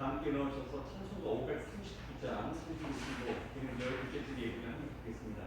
함께 넣으셔서 찬송가 530장 성경신고 그리고 둘째 주에 예배하면 좋겠습니다.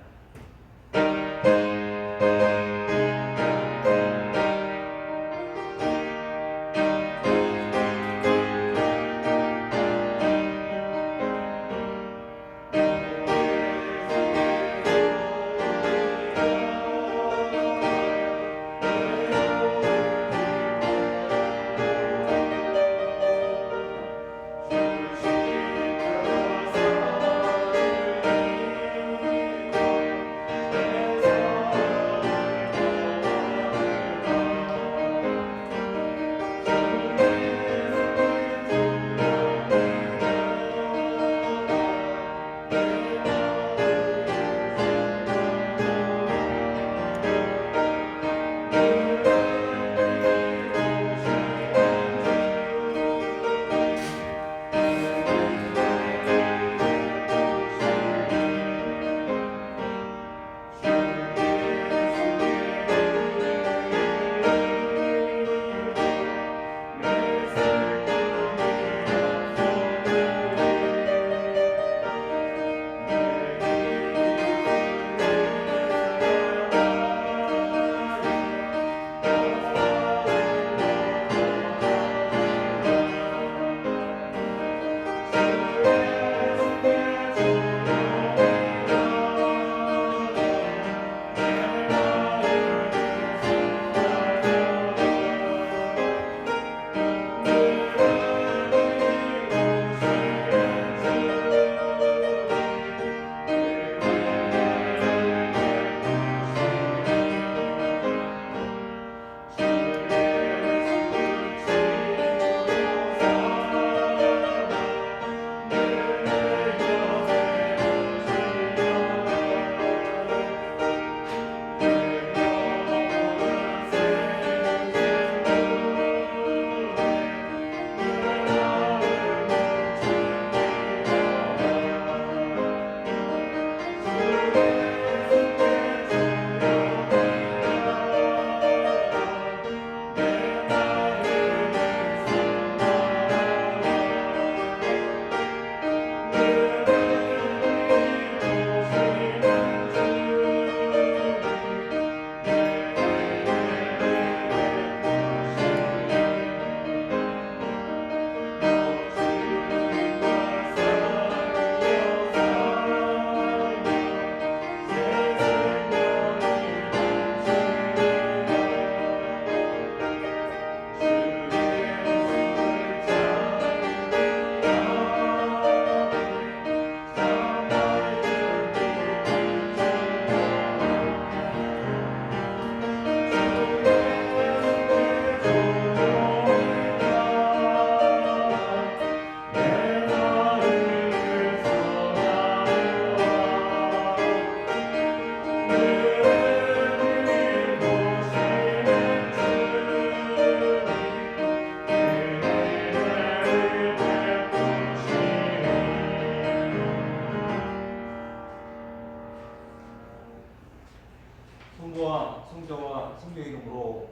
성부와 성자와 성령의 이름으로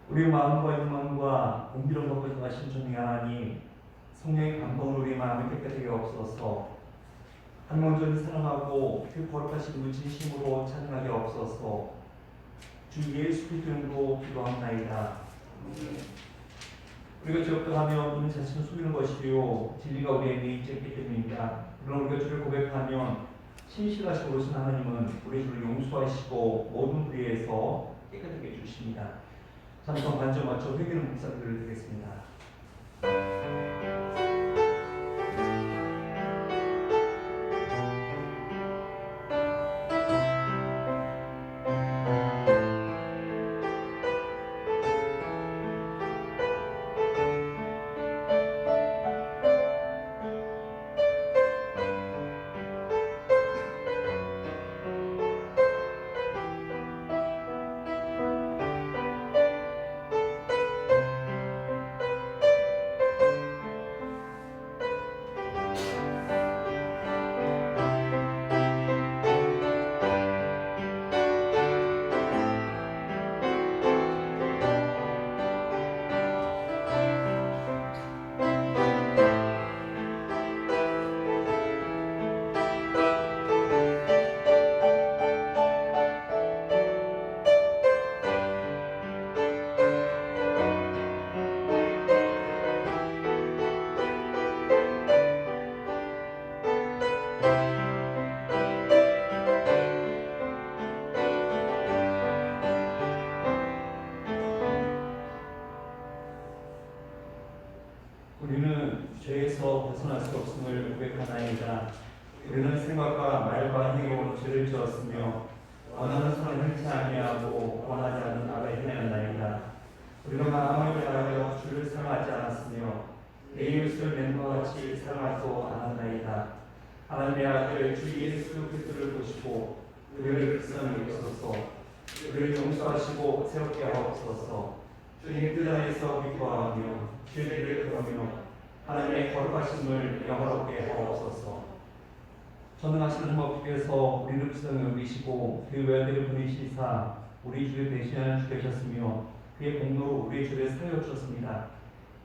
우리 마음과 육망과 공기를 먹고 정하신 전능의 하나님, 성령의 감동으로 우리 마음을 깨끗하게 없어서 한 원전을 사랑하고 그 거룩하신 분 진심으로 찬양하게 없어서 주 예수 그리스도 이름으로 기도합나이다. 우리가 죄업하면 우리 자신을 속이는 것이요 진리가 우리에게 있기 때문입니다. 그러나 우리가 주를 고백하면 신실하시고 오신 하나님은 우리 주를 용서하시고 모든 불의에서 깨끗하게 해주십니다. 찬송 반절 맞춰 회개는 목사들을 드리겠습니다. 수 없음을 고백하나이다. 우리는 생각과 말과 행위로 죄를 지었으며 원하는 선을 행치 아니하고 원하지 않는 악을 행하였나이다. 우리가 마음을 다하여 주를 사랑하지 않았으며 내 이웃을 내 것 같이 사랑하지도 않았나이다. 하나님의 아들 주 예수 그리스도를 보시고 그를 극성히 여기소서. 그를 용서하시고 새롭게 하옵소서. 주님 뜻 안에서 기뻐하며 주의 길을 걸으며 하나님의 거룩하심을 영화롭게 하옵소서. 전능하신 하나님께서 우리를 불쌍히 여기시고 그 외아들을 보내시사 우리 주를 대신하는 주 되셨으며 그의 공로로 우리의 죄를 사여 주셨습니다.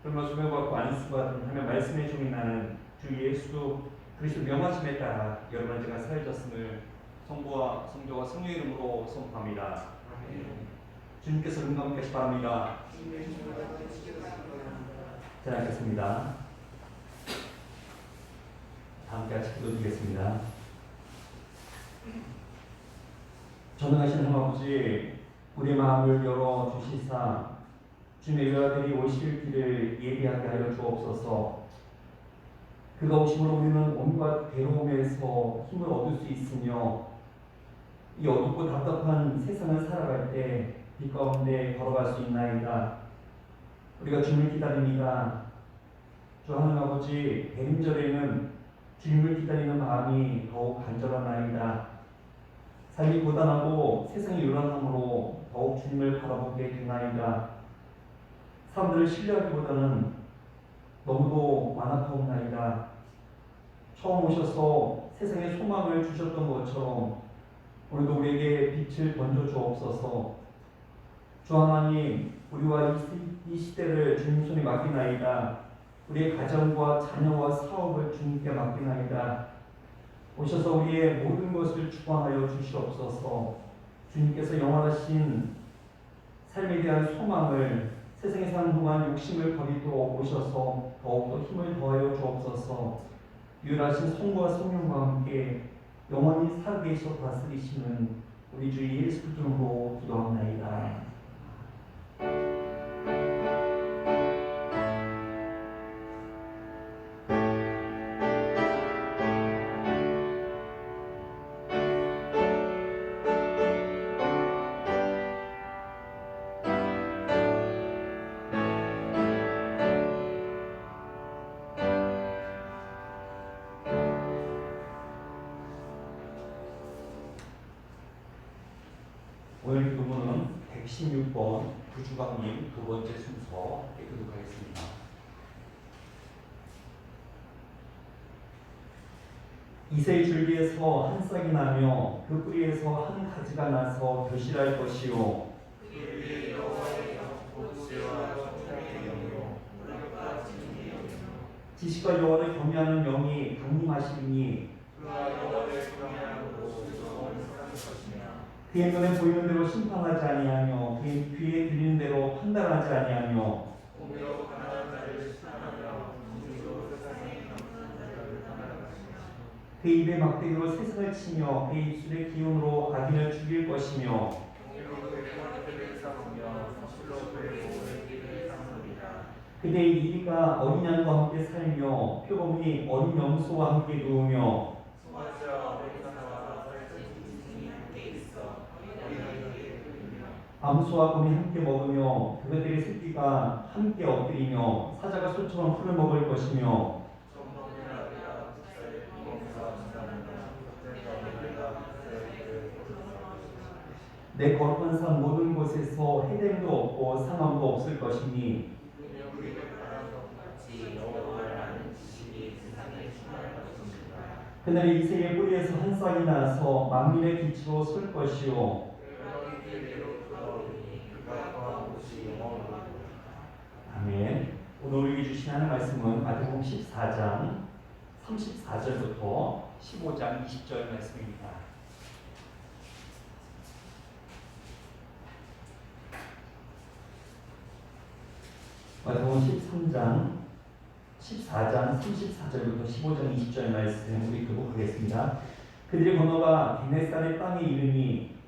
그러나 조명받고 안수받은 하나님의 말씀의 종이 나는 주 예수 그리스도 명하심에 따라 여러분 제가 사여졌음을 성부와 성자와 성령의 이름으로 선포합니다. 주님께서 응답하게 하시 바랍니다. 자, 하겠습니다. 함께 같이 기도드리겠습니다. 전능하신 하나님, 우리 마음을 열어 주시사 주님의 외아들이 오실 길을 예비하게 하여 주옵소서. 그가 오심으로 우리는 온갖 괴로움에서 힘을 얻을 수 있으며 이 어둡고 답답한 세상을 살아갈 때 빛 가운데 걸어갈 수 있나이다. 우리가 주님을 기다립니다. 주 하나님 아버지, 대림절에는 주님을 기다리는 마음이 더욱 간절하나이다. 삶이 고단하고 세상이 요란함으로 더욱 주님을 바라보게 되나이다. 사람들을 신뢰하기보다는 너무도 완악하옵나이다. 처음 오셔서 세상에 소망을 주셨던 것처럼 오늘도 우리에게 빛을 던져 주옵소서. 주 하나님, 우리와 이 시대를 주님 손에 맡기나이다. 우리의 가정과 자녀와 사업을 주님께 맡기나이다. 오셔서 우리의 모든 것을 주관하여 주시옵소서. 주님께서 영원하신 삶에 대한 소망을 세상에 사는 동안 욕심을 버리도록 오셔서 더욱더 힘을 더하여 주옵소서. 유일하신 성부와 성령과 함께 영원히 살아계셔 다스리시는 우리 주 예수 그리스도로 기도합나이다. 오늘 기도문은 116번 구주강림 두 번째 순서 교독하겠습니다. 이새의 줄기에서 한 싹이 나며 그 뿌리에서 한 가지가 나서 교실할 것이요 지식과 여호와를 경외하는 영이 강림하시리니 그의 눈에 보이는 대로 심판하지 아니하며 그의 귀에 들리는 대로 판단하지 아니하며 그 입에 막대기로 세상을 치며 그 입술의 기운으로 악인을 죽일 것이며 그대의 이리가 어린 양과 함께 살며 표범이 어린 염소와 함께 누우며 암소와 곰이 함께 먹으며 그것들의 새끼가 함께 엎드리며 사자가 소처럼 풀을 먹을 것이며 내 거룩한 산 모든 곳에서 해됨도 없고 상함도 없을 것이니 그날에 이새의 뿌리에서 한 싹이 나서 만민의 빛으로 설 것이요 아멘. 오늘 우리에게 주신 하나님 말씀은 마태복음 14장 34절부터 15장 20절 말씀입니다. 마태복음 14장 34절부터 15장 20절 말씀 우리 교독하겠습니다. 그들이 건너가 게네사렛 땅에 이르니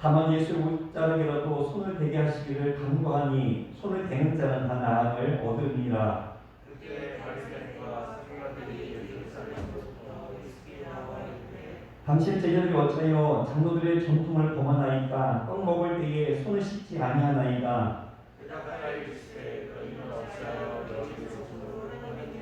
다만 예수를 못자르게라도 손을 대게 하시기를 간구하니 손을 대는 자는 다 나음을 얻으니라. 그때 바리새인과 서기관들이 예루살렘으로부터 예수께 나와 이르되 당신 제자들이 어찌하여 장로들의 전통을 범하나이까? 떡 먹을 때에 손을 씻지 아니하나이까? 대답하여 이르시되 너희는 어찌하여 너희의 전통으로 하나님께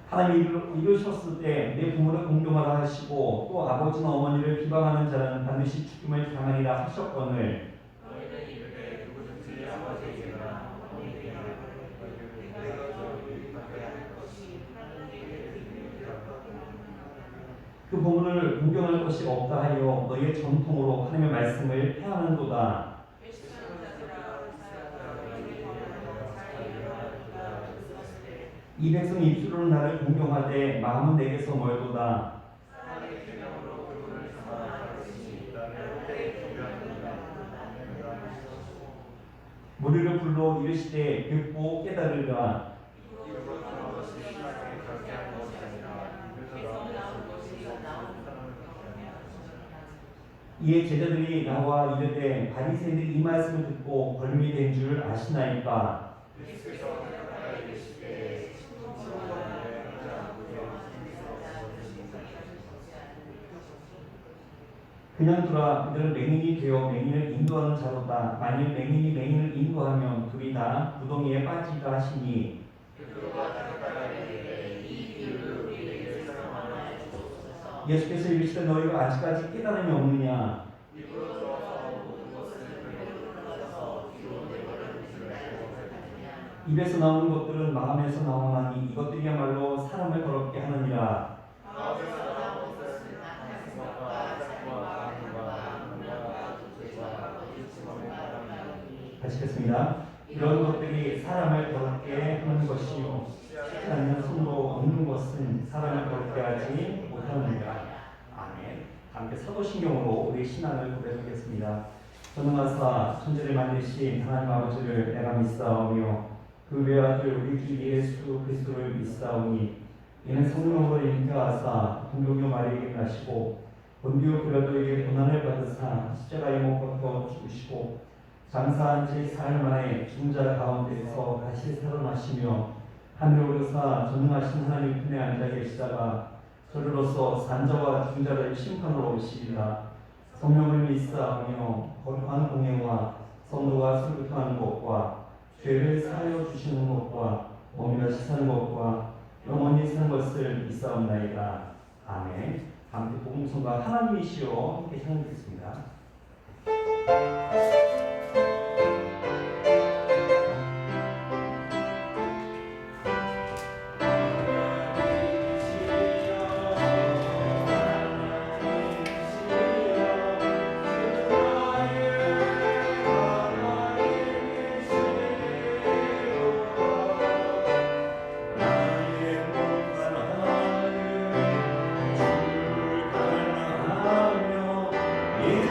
하나님이 이루셨을 때 내 부모를 공경하라 하시고 또 아버지나 어머니를 비방하는 자는 반드시 죽임을 당하리라 하셨거늘 너희는 이르되 누구든지 아버지에게나 어머니에게나 내가 너희를 받게 할 것이 하나님께 드리리라. 그 부모를 공경할 것이 없다 하여 너희의 전통으로 하나님의 말씀을 폐하는도다. 이 백성이 입술로는 나를 공경하되 마음은 내게서 멀도다. 사람의 계명으로 그분을 삼아 가르치니 나를 경배하느니라. 무리를 불러 이르시되 듣고 깨달으라. 이로부터 나온 것이 하나님의 그렇게 하는 것이 아니라 입에서 나온 것이 사람을 그렇게 하는 것이라. 이에 제자들이 나와 이르되 바리새인들이 이 말씀을 듣고 벌미 된 줄 아시나이까? 예수께서 대답하여 이르시되 그냥 두라. 그들은 맹인이 되어 맹인을 인도하는 자로다. 만일 맹인이 맹인을 인도하면 둘이 다 구덩이에 빠지리라 하시니 그들과 대답하여 이르되 이 비유를 우리에게 설명하여 주옵소서. 예수께서 이르시되 너희가 아직까지 깨달음이 없느냐? 입으로 들어서 모든 것을 배로 흘러서 뒤로 내버리는 줄 알고 하느냐. 입에서 나오는 것들은 마음에서 나오나니 이것들이야말로 사람을 더럽게 하느니라. 마음에서 나온 것은 악한 생각과 살인과 간음과 음란과 독죄와 거짓말을 말하니 다시겠습니다. 이런 것들이 사람을 더럽게 하는 것이요 씻지 않는 손으로 얻는 것은 사람을 더럽게 하지 못하느니라. 아멘. 함께 사도신경으로 우리 신앙을 고백하겠습니다. 전능하사 천지를 만드신 하나님 아버지를 내가 믿사오며 그 외아들 우리 주 예수 그리스도를 믿사오니 이는 성령으로 잉태하사 동정녀 마리아에게 나시고 본디오 빌라도에게 고난을 받으사 십자가에 못 박혀 죽으시고 장사한 지 사흘 만에 죽은 자 가운데서 다시 살아나시며 하늘에 오르사 전능하신 하나님 편에 앉아 계시다가 저리로서 산자와 죽은 자를 심판으로 오시리라. 성령을 믿사오며 거룩한 공예와 성도가 술부터하는 것과 죄를 사하여 주시는 것과 몸이라 시사는 것과 영원히 사는 것을 믿사옵나이다. 아멘. 함께 복음성과 하나님이시여 함께 찬양하겠습니다. 이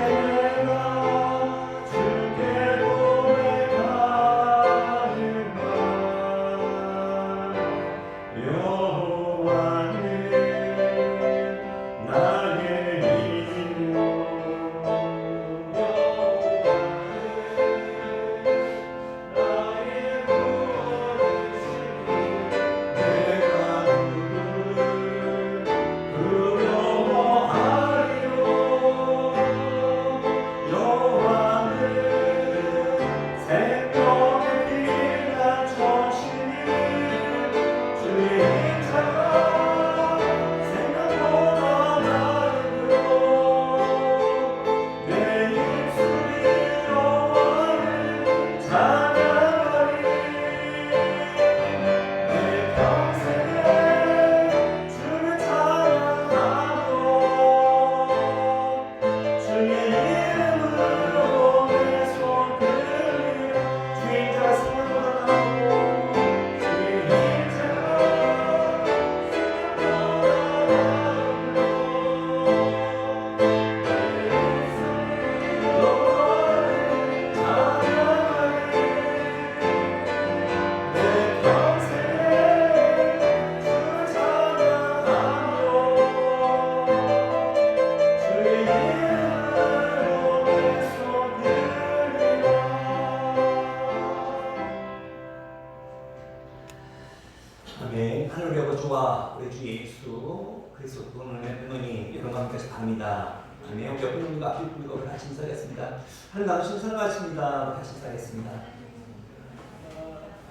아버지와 우리 주 예수 그리스도 그분의 은혜이 여러분과 함께 바랍니다. 아멘. 옆에 있는 분과 앞에 있는 분과 같이 인사하겠습니다. 하나님 당신 사랑하십니다. 같이 인사하겠습니다.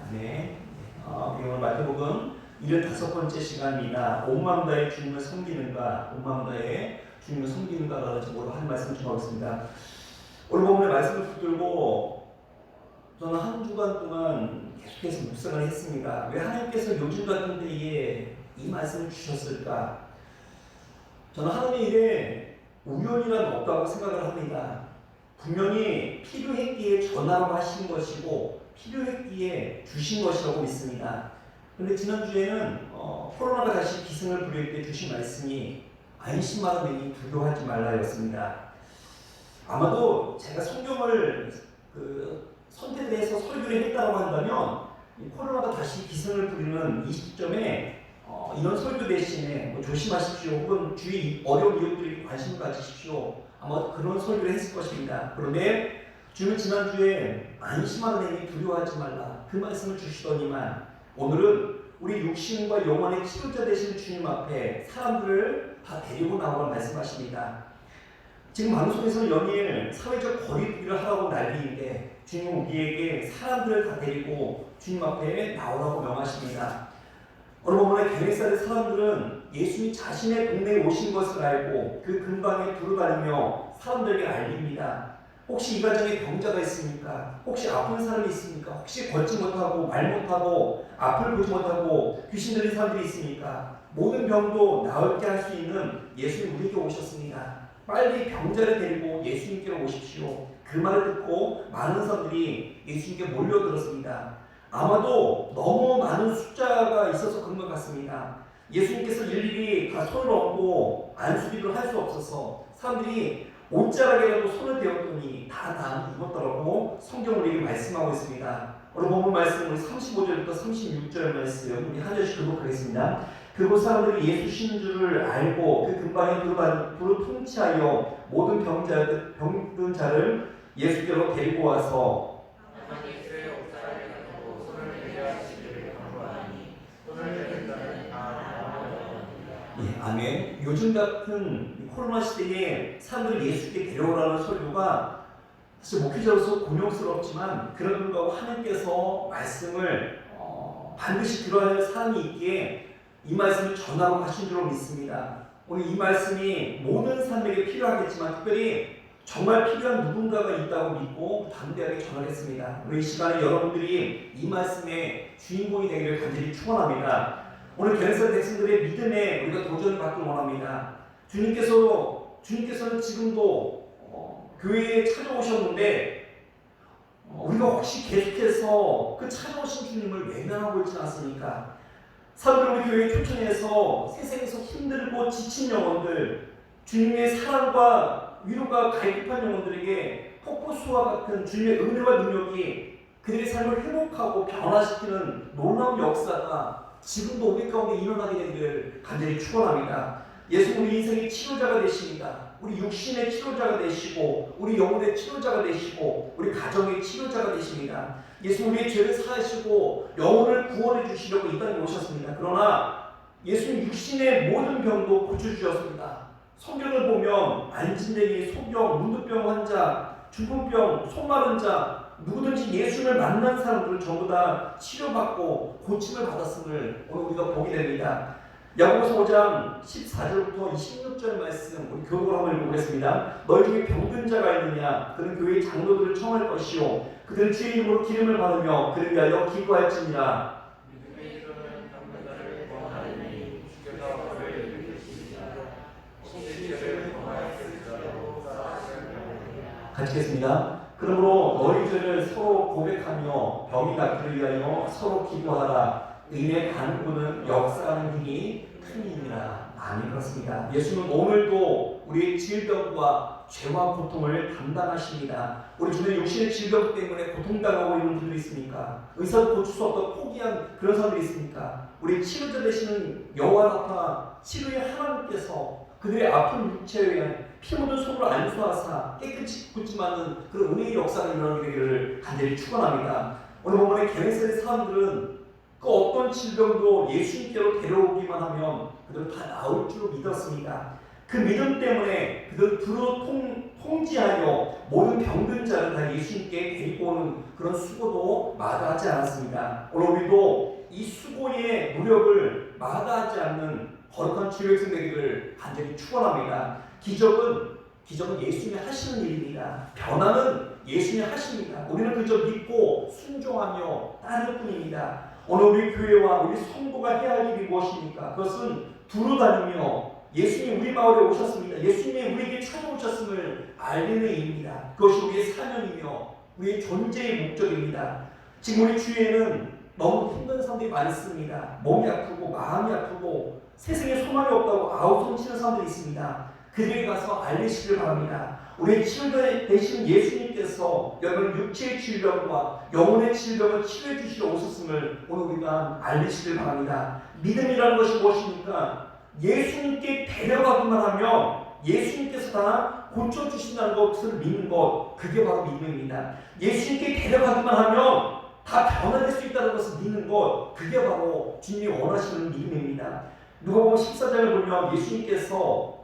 아멘. 우리 오늘 마태복음 75번째 시간입니다. 온 마음 다해 주님을 섬기는가, 온 마음 다해 주님을 섬기는가라는 제목으로 한 말씀 전하겠습니다. 오늘 본문의 말씀을 붙들고 저는 한 주간 동안 계속해서 묵상을 했습니다. 왜 하나님께서 요즘 같은 때에 이 말씀을 주셨을까? 저는 하나님의 일에 우연이란 없다고 생각을 합니다. 분명히 필요했기에 전하라고 하신 것이고 필요했기에 주신 것이라고 믿습니다. 그런데 지난주에는 코로나가 다시 기승을 부릴 때 주신 말씀이 안심하라 내니 두려워하지 말라였습니다. 아마도 제가 성경을 선택을 해서 설교를 했다고 한다면 코로나가 다시 기승을 부리는 이 시점에 이런 설교 대신에 조심하십시오 혹은 주위 어려운 이웃들에게 관심을 가지십시오 아마 그런 설교를 했을 것입니다. 그런데 주님은 지난주에 안심하라 내니 두려워하지 말라 그 말씀을 주시더니만 오늘은 우리 육신과 영혼의 치료자 되신 주님 앞에 사람들을 다 데리고 나오라고 말씀하십니다. 지금 방송에서 연일 사회적 거리두기를 하라고 난리인데 주님은 우리에게 사람들을 다 데리고 주님 앞에 나오라고 명하십니다. 오늘 보면 게네사렛 사람들은 예수님이 자신의 동네에 오신 것을 알고 그 근방에 두루다니며 사람들에게 알립니다. 혹시 이 가정에 병자가 있습니까? 혹시 아픈 사람이 있습니까? 혹시 걷지 못하고 말 못하고 앞을 보지 못하고 귀신 들린 사람들이 있습니까? 모든 병도 나을게 할 수 있는 예수님 우리에게 오셨습니다. 빨리 병자를 데리고 예수님께로 오십시오. 그 말을 듣고 많은 사람들이 예수님께 몰려들었습니다. 아마도 너무 많은 숫자가 있어서 그런 것 같습니다. 예수님께서 일일이 다 손을 얹고 안수기도 할 수 없어서 사람들이 옷자락에라도 손을 대었더니 다 나음이 입었더라고 성경을 우리에게 말씀하고 있습니다. 오늘 본문 말씀은 35절부터 36절 말씀 우리 한 절씩 교독하겠습니다. 그곳 사람들이 예수 신 줄을 알고 그 근방에 두루 통치하여 모든 병든 자를 예수께로 데리고 와서 아멘. 요즘 같은 코로나 시대에 사람들을 예수께 데려오라는 설교가 사실 목회자로서 곤욕스럽지만 그런 불구하고 하나님께서 말씀을 반드시 들어야 할 사람이 있기에 이 말씀을 전하라고 하신 줄로 믿습니다. 오늘 이 말씀이 모든 사람에게 필요하겠지만 특별히 정말 필요한 누군가가 있다고 믿고 담대하게 전하겠습니다. 우리 이 시간에 여러분들이 이 말씀의 주인공이 되기를 간절히 축원합니다. 오늘 게네사렛 백성들의 믿음에 우리가 도전을 받길 원합니다. 주님께서는 지금도 교회에 찾아오셨는데 우리가 혹시 계속해서 그 찾아오신 주님을 외면하고 있지 않습니까? 사람들 우리 교회에 초청해서 세상에서 힘들고 지친 영혼들, 주님의 사랑과 위로가 갈급한 영혼들에게 폭포수와 같은 주님의 은혜와 능력이 그들의 삶을 회복하고 변화시키는 놀라운 역사가 지금도 우리 가운데 일어나게 되기를 간절히 축원합니다. 예수는 우리 인생의 치료자가 되십니다. 우리 육신의 치료자가 되시고 우리 영혼의 치료자가 되시고 우리 가정의 치료자가 되십니다. 예수 우리의 죄를 사하시고 영혼을 구원해 주시려고 이 땅에 오셨습니다. 그러나 예수는 육신의 모든 병도 고쳐주셨습니다. 성경을 보면 안진뱅이, 소경, 문둥병 환자, 중풍병, 속마른 자 누구든지 예수를 만난 사람들은 전부 다 치료받고 고침을 받았음을 오늘 우리가 보게 됩니다. 야고보서 5장 14절부터 26절 말씀 우리 교독을 한번 읽어보겠습니다. 너희 중에 병든 자가 있느냐? 그는 교회의 장로들을 청할 것이요 그들은 주의 이름으로 기름을 받으며 그를 위하여 기도할지니라. 같이 읽겠습니다. 그러므로 너희 죄를 서로 고백하며 병이 낫기를 위하여 서로 기도하라. 의의 간구는 역사하는 힘이 큰이니라. 아멘. 그렇습니다. 예수는 오늘도 우리의 질병과 죄와 고통을 담당하십니다. 우리 주변에 육신의 질병 때문에 고통당하고 있는 분들이 있습니까? 의사도 고칠 수 없다고 포기한 그런 사람들이 있습니까? 우리 치료자 되시는 여호와 나타 치료의 하나님께서 그들의 아픈 육체에 의한 피 묻은 손으로 안수하사 깨끗이 굳지만은 그런 은혜의 역사가 일어나게 되기를 간절히 축원합니다. 오늘 본문의 게네사렛 사람들은 그 어떤 질병도 예수님께로 데려오기만 하면 그들은 다 나을 줄 믿었습니다. 그 믿음 때문에 그들 두루 통지하여 모든 병든 자를 다 예수님께 데리고 오는 그런 수고도 마다하지 않았습니다. 오늘 우리도 이 수고의 노력을 마다하지 않는 거룩한 주일학생 되기를 간절히 축원합니다. 기적은 예수님이 하시는 일입니다. 변화는 예수님이 하십니다. 우리는 그저 믿고 순종하며 따를 뿐입니다. 오늘 우리 교회와 우리 성도가 해야 할 일이 무엇입니까? 그것은 두루 다니며 예수님이 우리 마을에 오셨습니다. 예수님이 우리에게 찾아오셨음을 알리는 일입니다. 그것이 우리의 사명이며 우리의 존재의 목적입니다. 지금 우리 주위에는 너무 힘든 사람들이 많습니다. 몸이 아프고 마음이 아프고 세상에 소망이 없다고 아우성치는 사람들이 있습니다. 그들에게 가서 알리시길 바랍니다. 우리의 치유 되신 예수님께서 여러분 육체의 질병과 영혼의 질병을 치유해 주시러 오셨음을 오늘 우리가 알리시길 바랍니다. 믿음이라는 것이 무엇입니까? 예수님께 데려가기만 하면 예수님께서 다 고쳐주신다는 것을 믿는 것, 그게 바로 믿음입니다. 예수님께 데려가기만 하면 다 변화될 수 있다는 것을 믿는 것, 그게 바로 주님이 원하시는 믿음입니다. 누가복음 14장을 보면 예수님께서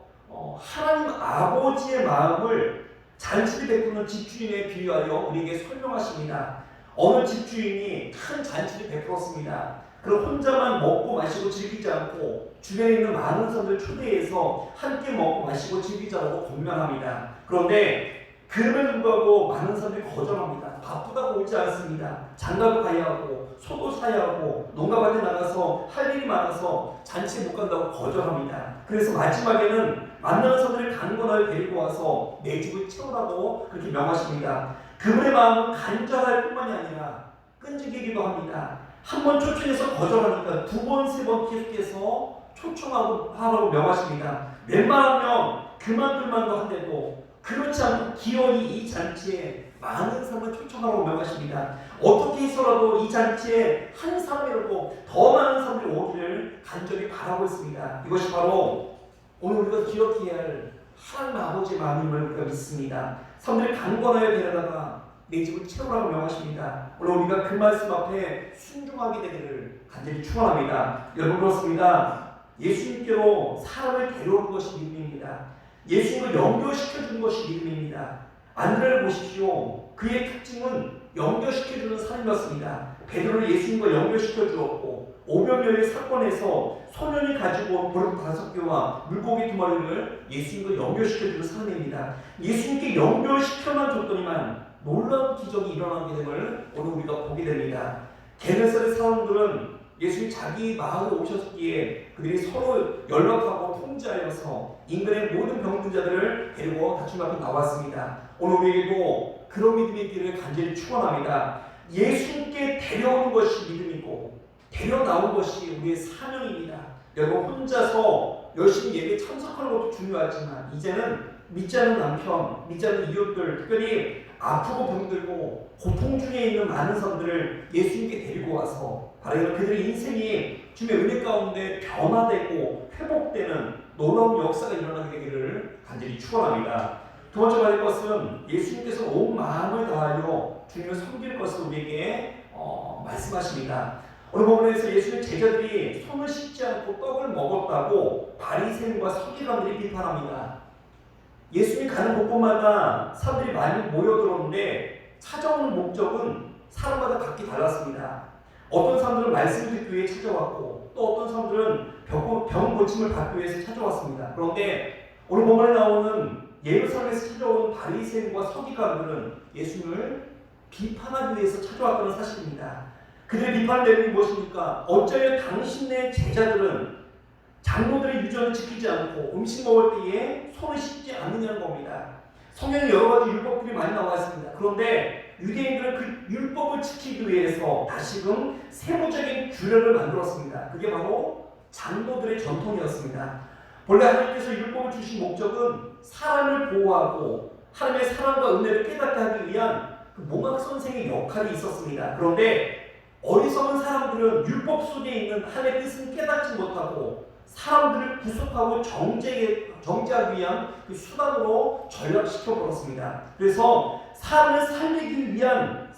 하나님 아버지의 마음을 잔치를 베푸는 집주인에 비유하여 우리에게 설명하십니다. 어느 집주인이 큰 잔치를 베풀었습니다. 그럼 혼자만 먹고 마시고 즐기지 않고 주변에 있는 많은 사람들 초대해서 함께 먹고 마시고 즐기자라고 권면합니다. 그런데 그럼에도 불구하고 많은 사람들이 거절합니다. 바쁘다고 오지 않습니다. 장가도 가야 하고 소도 사야 하고 농가밭에 나가서 할 일이 많아서 잔치에 못 간다고 거절합니다. 그래서 마지막에는 만나는 사람들을 강권하여 데리고 와서 내 집을 채우라고 그렇게 명하십니다. 그분의 마음은 간절할 뿐만이 아니라 끈질기기도 합니다. 한 번 초청해서 거절하니까 두 번, 세 번 계속해서 초청하라고 명하십니다. 웬만하면 그만둘만도 한데도 그렇지 않고 기어이 이 잔치에 많은 사람을 초청하라고 명하십니다. 어떻게 해서라도 이 잔치에 한 사람이라도 더 많은 사람들이 오기를 간절히 바라고 있습니다. 이것이 바로 오늘 우리가 기억해야 할 하나님 아버지의 마음임을 우리가 믿습니다. 사람들이 강권하여 데려다가 내 집을 채우라고 명하십니다. 오늘 우리가 그 말씀 앞에 순종하게 되기를 간절히 축원합니다. 여러분 그렇습니다. 예수님께로 사람을 데려오는 것이 믿음입니다. 예수님을 연결시켜주는 것이 믿음입니다. 안드레를 보십시오. 그의 특징은 연결시켜주는 사람이었습니다. 베드로를 예수님과 연결시켜주었고 오병이어의 사건에서 소년이 가지고 온 보름 5개와 물고기 2마리를 예수님과 연결시켜주는 사람입니다. 예수님께 연결시켜만 줬더니만 놀라운 기적이 일어나게 됨을 오늘 우리가 보게 됩니다. 게네사렛 사람들은 예수님이 자기 마을에 오셨기에 그들이 서로 연락하고 통제하여서 인근의 모든 병든 자들을 데리고 다툼 앞에 나왔습니다. 오늘 우리에게도 그런 믿음의 길을 간절히 축원합니다. 예수님께 데려오는 것이 믿음이고 데려나온 것이 우리의 사명입니다. 여러분 혼자서 열심히 예배에 참석하는 것도 중요하지만 이제는 믿지 않는 남편, 믿지 않는 이웃들, 특별히 아프고 병들고 고통 중에 있는 많은 사람들을 예수님께 데리고 와서 바로 그들의 인생이 주님의 은혜 가운데 변화되고 회복되는 놀라운 역사가 일어나게 되기를 간절히 축원합니다. 두 번째 말할 것은 예수님께서 온 마음을 다하여 주님을 섬길 것을 우리에게 말씀하십니다. 오늘 본문에서 예수의 제자들이 손을 씻지 않고 떡을 먹었다고 바리새인과 서기관들이 비판합니다. 예수님이 가는 곳곳마다 사람들이 많이 모여들었는데 찾아오는 목적은 사람마다 각기 달랐습니다. 어떤 사람들은 말씀을 듣기 위해 찾아왔고 또 어떤 사람들은 병 고침을 받기 위해서 찾아왔습니다. 그런데 오늘 본문에 나오는 예루살렘에서 찾아온 바리새인과 서기관들은 예수님을 비판하기 위해서 찾아왔다는 사실입니다. 그들의 비판 내용이 무엇입니까? 어쩌면 당신의 제자들은 장로들의 유전을 지키지 않고 음식 먹을 때에 손을 씻지 않느냐는 겁니다. 성경에 여러 가지 율법들이 많이 나와 있습니다. 그런데 유대인들은 그 율법을 지키기 위해서 다시금 세부적인 규례를 만들었습니다. 그게 바로 장로들의 전통이었습니다. 본래 하나님께서 율법을 주신 목적은 사람을 보호하고 하나님의 사랑과 은혜를 깨닫게 하기 위한 그 몽학 선생의 역할이 있었습니다. 그런데 어리석은 사람들은 율법 속에 있는 하나님의 뜻은 깨닫지 못하고 사람들을 구속하고 정죄하기 위한 그 수단으로 전락시켜 버렸습니다. 그래서 사람을 살리기보다는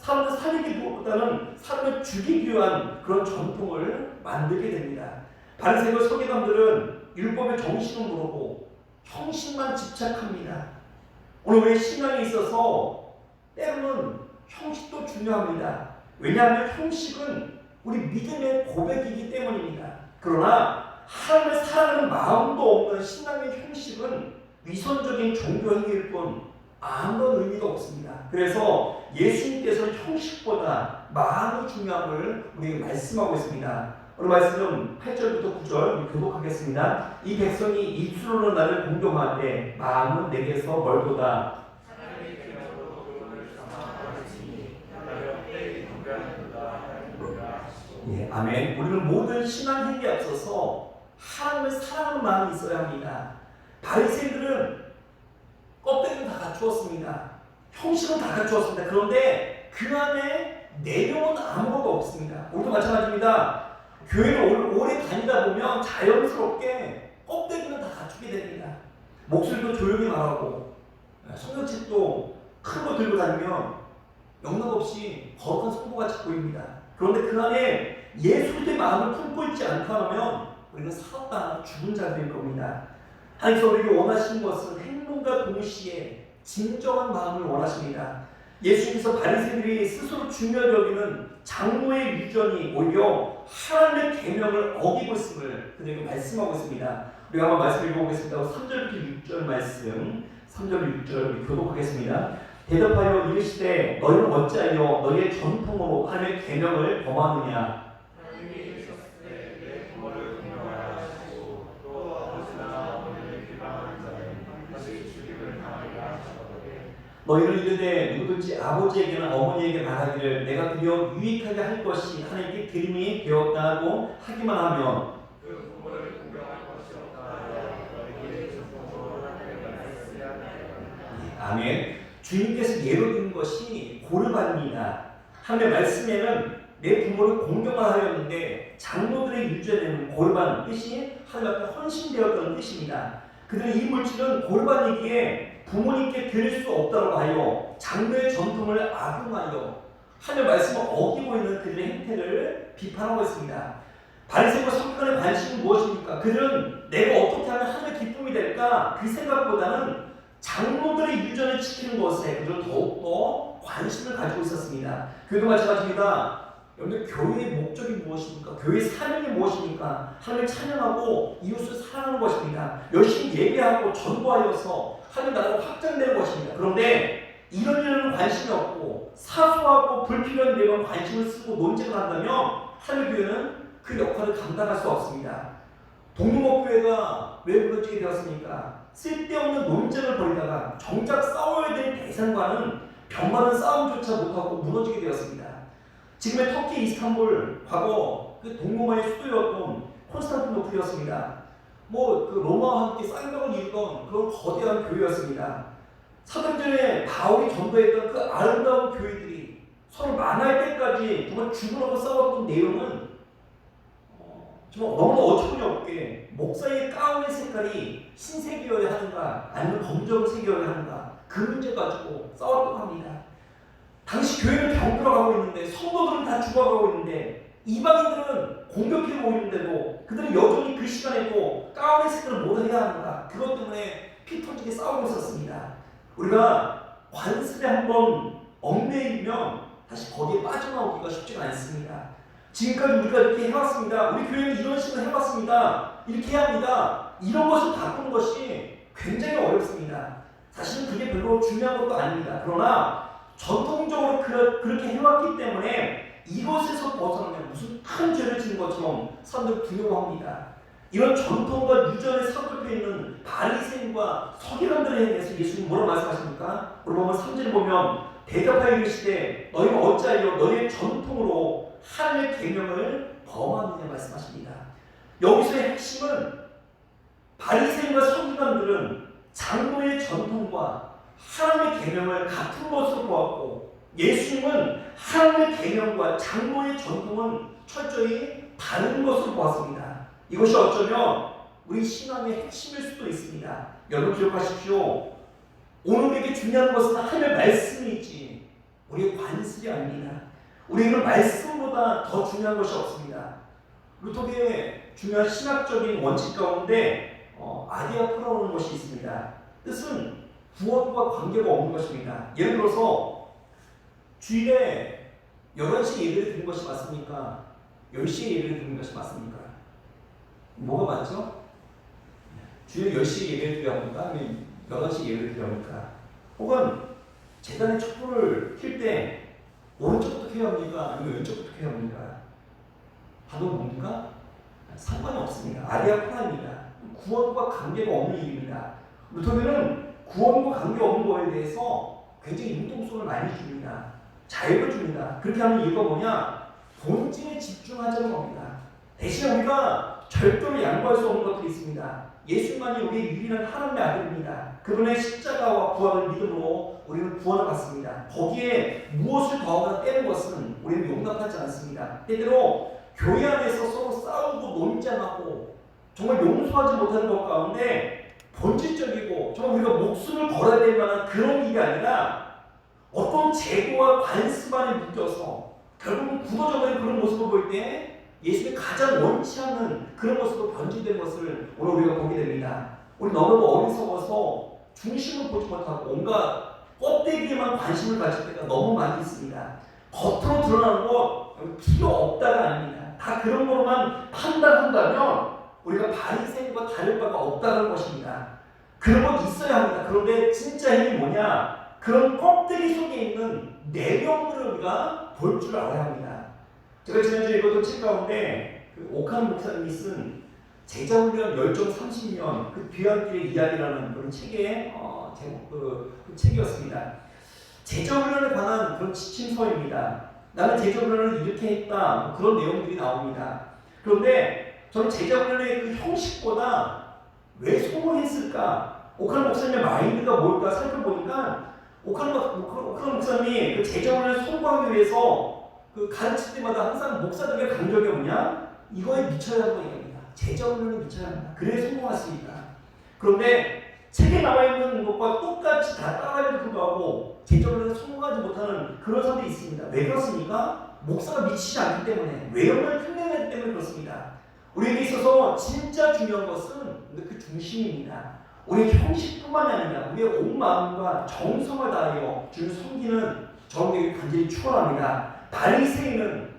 사람을 죽이기 위한 그런 전통을 만들게 됩니다. 바리새인과 서기관들은 율법의 정신을 모르고 형식만 집착합니다. 오늘 우리 신앙에 있어서 때로는 형식도 중요합니다. 왜냐하면 형식은 우리 믿음의 고백이기 때문입니다. 그러나 하나님을 사랑하는 마음도 없는 신앙의 형식은 위선적인 종교 행위일 뿐 아무런 의미가 없습니다. 그래서 예수님께서는 형식보다 마음이 중요함을 우리에게 말씀하고 있습니다. 오늘 말씀 8절부터 9절 교독하겠습니다. 이 백성이 입술로는 나를 공경하되 마음은 내게서 멀도다. 예, 아멘. 우리는 모든 신앙 행위에 앞서서 하나님을 사랑하는 마음이 있어야 합니다. 바리새인들은 껍데기는 다 갖추었습니다. 형식은 다 갖추었습니다. 그런데 그 안에 내용은 아무것도 없습니다. 우리도 마찬가지입니다. 교회를 오래 다니다 보면 자연스럽게 껍데기는 다 갖추게 됩니다. 목소리도 조용히 말하고 성경책도 큰 거 들고 다니면 영락없이 거룩한 성도같이 보입니다. 그런데 그 안에 예수 그리스도의 마음을 품고 있지 않다면 우리는 살았다 죽은 자들일 겁니다. 하나님께서 우리에게 원하시는 것은 행동과 동시에 진정한 마음을 원하십니다. 예수님께서 바리새인들이 스스로 중요하게 여기는 장로의 유전이 오히려 하나님의 계명을 어기고 있음을 그들에게 말씀하고 있습니다. 우리가 한번 말씀 읽어보겠습니다. 3절부터 6절 말씀 3절 6절 교독하겠습니다. 대답하여 이르시되 너희는 어찌하여 너희의 전통으로 하나님의 계명을 범하느냐. 너희는 이르되 누구든지 아버지에게나 어머니에게 말하기를 내가 드려 유익하게 할 것이 하나님께 드림이 되었다고 하기만 하면 그 부모를 공경할 것이 없다. 아멘. 주님께서 예로 든 것이 고르반입니다. 하나님의 말씀에는 내 부모를 공경을 하였는데 장로들의 유전에는 고르반 뜻이 하나님 앞에 헌신되었다는 뜻입니다. 그들은 이 물질은 고르반이기에 부모님께 드릴 수 없다고 하여 장로의 전통을 악용하여 하나님의 말씀을 어기고 있는 그들의 행태를 비판하고 있습니다. 바리새인과 서기관의 관심은 무엇입니까? 그들은 내가 어떻게 하면 하나님의 기쁨이 될까? 그 생각보다는 장로들의 유전을 지키는 것에 그들은 더욱더 관심을 가지고 있었습니다. 교회도 마찬가지입니다. 여러분들 교회의 목적이 무엇입니까? 교회의 사명이 무엇입니까? 하나님을 찬양하고 이웃을 사랑하는 것입니다. 열심히 예배하고 전도하여서 하나님 나라가 확장되는 것입니다. 그런데 이런 일에는 관심이 없고 사소하고 불필요한 일에만 관심을 쓰고 논쟁을 한다면 하나님 교회는 그 역할을 감당할 수 없습니다. 동lum업교회가 왜 무너지게 되었습니까? 쓸데없는 논쟁을 벌이다가 정작 싸워야 될 대상과는 병많은 싸움조차 못하고 무너지게 되었습니다. 지금의 터키 이스탄불 과거 그 동로마의 수도였던 콘스탄티노플이었습니다. 그 로마와 함께 쌍벽을 이루던 그런 거대한 교회였습니다. 사도행전에 바울이 전도했던 그 아름다운 교회들이 서로 만날 때까지 정말 죽으라고 싸웠던 내용은 정말 너무나 어처구니없게 목사의 가운의 색깔이 흰색이어야 하는가 아니면 검정색이어야 하는가 그 문제 가지고 싸웠다고 합니다. 당시 교회는 병들어가고 있는데 성도들은 다 죽어가고 있는데 이방인들은 공격해오고 있는데도 그들은 여전히 그 시간에도 가운의 색깔을 못 해야 하는가 그것 때문에 피 터지게 싸우고 있었습니다. 우리가 관습에 한번 얽매이면 다시 거기에 빠져나오기가 쉽지가 않습니다. 지금까지 우리가 이렇게 해왔습니다. 우리 교회는 이런 식으로 해왔습니다. 이렇게 해야 합니다. 이런 것을 바꾸는 것이 굉장히 어렵습니다. 사실은 그게 별로 중요한 것도 아닙니다. 그러나 전통적으로 그렇게 해왔기 때문에 이것에서 벗어나면 무슨 큰 죄를 지는 것처럼 사람들 두려워합니다. 이런 전통과 유전에 사로잡혀 있는 바리새인과 서기관들에 대해서 예수님 뭐라고 말씀하십니까? 로마서 3절을 보면 대답하여 이르시되 너희는 어찌하여 너희의 전통으로 하나님의 계명을 범하느냐 말씀하십니다. 여기서의 핵심은 바리새인과 서기관들은 장로의 전통과 하나님의 계명을 같은 것으로 보았고 예수님은 하나님의 계명과 장로의 전통은 철저히 다른 것으로 보았습니다. 이것이 어쩌면 우리 신앙의 핵심일 수도 있습니다. 여러분 기억하십시오. 오늘 우리에게 중요한 것은 하나님의 말씀이지 우리의 관습이 아닙니다. 우리에게는 말씀보다 더 중요한 것이 없습니다. 루터의 중요한 신학적인 원칙 가운데 아디아포라는 것이 있습니다. 뜻은 구원과 관계가 없는 것입니다. 예를 들어서 주일에 11시에 예배를 드리는 것이 맞습니까? 10시에 예배를 드리는 것이 맞습니까? 뭐가 맞죠? 주일에 10시에 예배를 드려야 합니까? 아니면 11시에 예배를 드려야 합니까? 혹은 재단의 촛불을 켤 때 오른쪽부터 켜야 합니까? 아니면 왼쪽부터 켜야 합니까? 바로 뭡니까? 상관이 없습니다. 아디아포라입니다. 구원과 관계가 없는 일입니다. 루터교는 구원과 관계 없는 거에 대해서 굉장히 융통성을 많이 줍니다. 자유를 줍니다. 그렇게 하는 이유가 뭐냐? 본질에 집중하자는 겁니다. 대신에 우리가 절대로 양보할 수 없는 것들이 있습니다. 예수만이 우리의 유일한 하나님의 아들입니다. 그분의 십자가와 부활을 믿음으로 우리는 구원을 받습니다. 거기에 무엇을 더하거나 떼는 것은 우리는 용납하지 않습니다. 때때로 교회 안에서 서로 싸우고 논쟁하고 정말 용서하지 못하는 것 가운데 본질적이고 정말 우리가 목숨을 걸어야 될 만한 그런 일이 아니라 어떤 제도와 관습 안에 묶여서 결국은 굳어져버린 그런 모습을 볼 때 예수님이 가장 원치 않는 그런 모습으로 변질된 것을 오늘 우리가 보게 됩니다. 우리 너무 어리석어서 중심을 보지 못하고 온갖 껍데기에만 관심을 가질 때가 너무 많이 있습니다. 겉으로 드러나는 것 필요 없다가 아닙니다. 다 그런 거로만 판단한다면 우리가 바리새인과 다를 바가 없다는 것입니다. 그런 건 있어야 합니다. 그런데 진짜 힘이 뭐냐? 그런 껍데기 속에 있는 내용들을 우리가 볼 줄 알아야 합니다. 제가 지난주에 읽었던 책 가운데 오칸 목사님이 쓴 제자훈련 열정 30년 그 귀환길의 이야기라는 그런 책의 제목 그 책이었습니다. 제자훈련에 관한 그런 지침서입니다. 나는 제자훈련을 이렇게 했다 그런 내용들이 나옵니다. 그런데 저는 제자훈련의 그 형식보다 왜 성공했을까? 오칸 목사님의 마인드가 뭘까 살펴보니까 오칸 목사님이 그 제자훈련을 성공하기 위해서 그 가르칠 때마다 항상 목사들에게 강조한 게 뭐냐? 이거에 미쳐야 한다고 얘기합니다. 제자훈련에 미쳐야 합니다. 그래야 성공할 수 있다. 그런데 책에 나와 있는 것과 똑같이 다 따라가면서 불구하고 제자훈련에 성공하지 못하는 그런 사람들이 있습니다. 왜 그렇습니까? 목사가 미치지 않기 때문에 외형을 흉내내기 때문에 그렇습니다. 우리에게 있어서 진짜 중요한 것은 그 중심입니다. 우리의 형식뿐만이 아니라 우리의 온 마음과 정성을 다하여 주를 섬기는 저에게 간절히 추원합니다. 바리새인은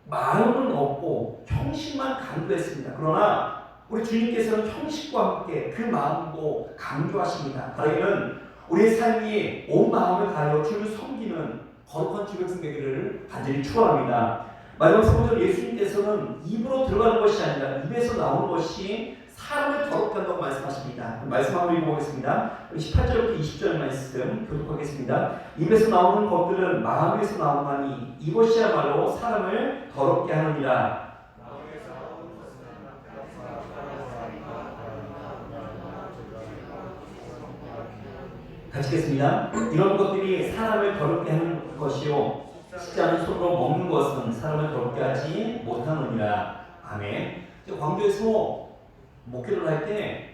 마음은 없고 형식만 강조했습니다. 그러나 우리 주님께서는 형식과 함께 그 마음도 강조하십니다. 바라기는 우리의 삶이 온 마음을 다하여 주를 섬기는 거룩한 주백성 되기를 간절히 추원합니다. 마지막 세 번째로 예수님께서는 입으로 들어가는 것이 아니라 입에서 나오는 것이 사람을 더럽게 한다고 말씀하십니다. 말씀 한번 읽어보겠습니다. 18절부터 20절 말씀 교독하겠습니다. 입에서 나오는 것들은 마음에서 나오나니 이것이야말로 사람을 더럽게 하느니라. 같이 읽겠습니다. 이런 것들이 사람을 더럽게 하는 것이요 씻지 않은 손으로 먹는 것은 사람을 더럽게 하지 못하느니라. 아멘. 광교에서 목회를 할 때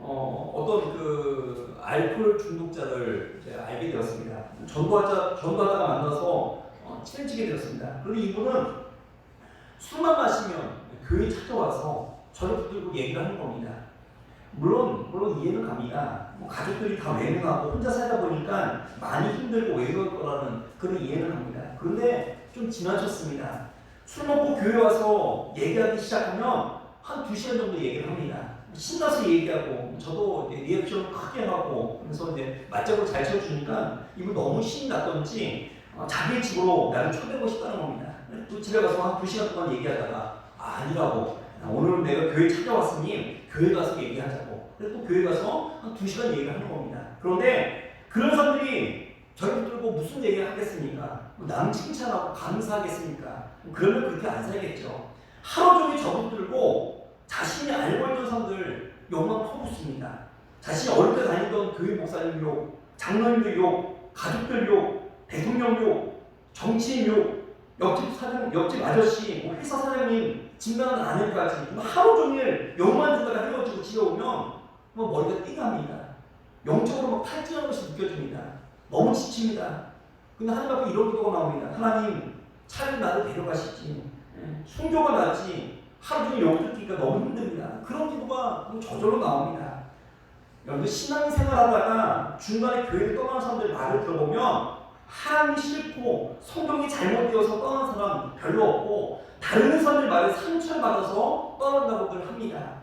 어떤 그 알코올 중독자를 제가 알게 되었습니다. 전도하다가 만나서 친해지게 되었습니다. 그런데 이분은 술만 마시면 교회에 찾아와서 저를 붙들고 얘기를 하는 겁니다. 물론 이해는 갑니다. 가족들이 다 외면하고 혼자 살다 보니까 많이 힘들고 외로울 거라는 그런 이해는 갑니다. 그런데 좀 지나쳤습니다. 술 먹고 교회 와서 얘기하기 시작하면 한 2시간 정도 얘기를 합니다. 신나서 얘기하고 저도 리액션을 크게 하고 그래서 이제 맞장구 잘 쳐주니까 이분 너무 신이 났던지 자기 집으로 나를 초대하고 싶다는 겁니다. 또 집에 가서 한 2시간 동안 얘기하다가 아니라고 오늘은 내가 교회 찾아왔으니 교회 가서 얘기하자고 그래서 또 교회 가서 한 2시간 얘기를 하는 겁니다. 그런데 그런 사람들이 저를 붙들고 무슨 얘기를 하겠습니까? 남 칭찬하고 감사하겠습니까? 그러면 그렇게 안 살겠죠. 하루 종일 저 붙들고 자신이 알고 있던 사람들 욕만 퍼붓습니다. 자신이 어릴 때 다니던 교회 목사님 욕, 장로님들 욕, 가족들 욕, 대통령 욕, 정치인 욕 옆집 아저씨, 뭐 회사 사장님, 진단한 아내까지 하루 종일 욕만 듣다가 헤어지고 집에 오면 뭐 머리가 띵합니다. 영적으로 막 탈진하는 것이 느껴집니다. 너무 지칩니다. 근데 하나님 앞에 이런 기도가 나옵니다. 하나님, 차라리 나를 데려가시지. 순교가 나지. 하루 종일 욕 듣기가 너무 힘듭니다. 그런 기도가 저절로 나옵니다. 여러분, 신앙생활 하다가 중간에 교회를 떠나는 사람들 말을 들어보면 하나님이 싫고 성경이 잘못되어서 떠난 사람 별로 없고, 다른 사람들 말에 상처를 받아서 떠난다고들 합니다.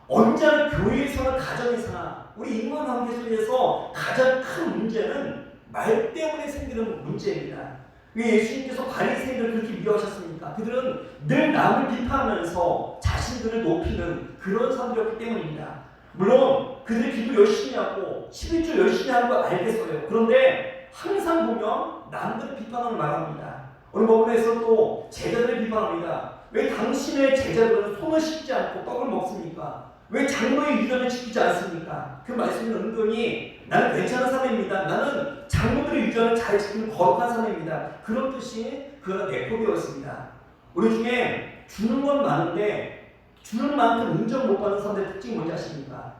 언제나 교회에서나 가정에서나 우리 인간관계 속에서 가장 큰 문제는 말 때문에 생기는 문제입니다. 왜 예수님께서 바리새인들을 그렇게 미워하셨습니까? 그들은 늘 남을 비판하면서 자신들을 높이는 그런 사람들이었기 때문입니다. 물론 그들이 기도 열심히 하고 11조 열심히 하는 거 알겠어요. 그런데 항상 보면 남들을 비판하는 말합니다. 오늘 본문에서 또 제자들을 비판합니다. 왜 당신의 제자들은 손을 씻지 않고 떡을 먹습니까? 왜 장로의 유전을 지키지 않습니까? 그 말씀은 은근히 나는 괜찮은 사람입니다. 나는 장로들의 유전을 잘 지키는 거룩한 사람입니다. 그런 뜻이 그가 내포되었습니다. 우리 중에 주는 건 많은데 주는 만큼 인정 못 받는 사람들의 특징이 뭔지 아십니까?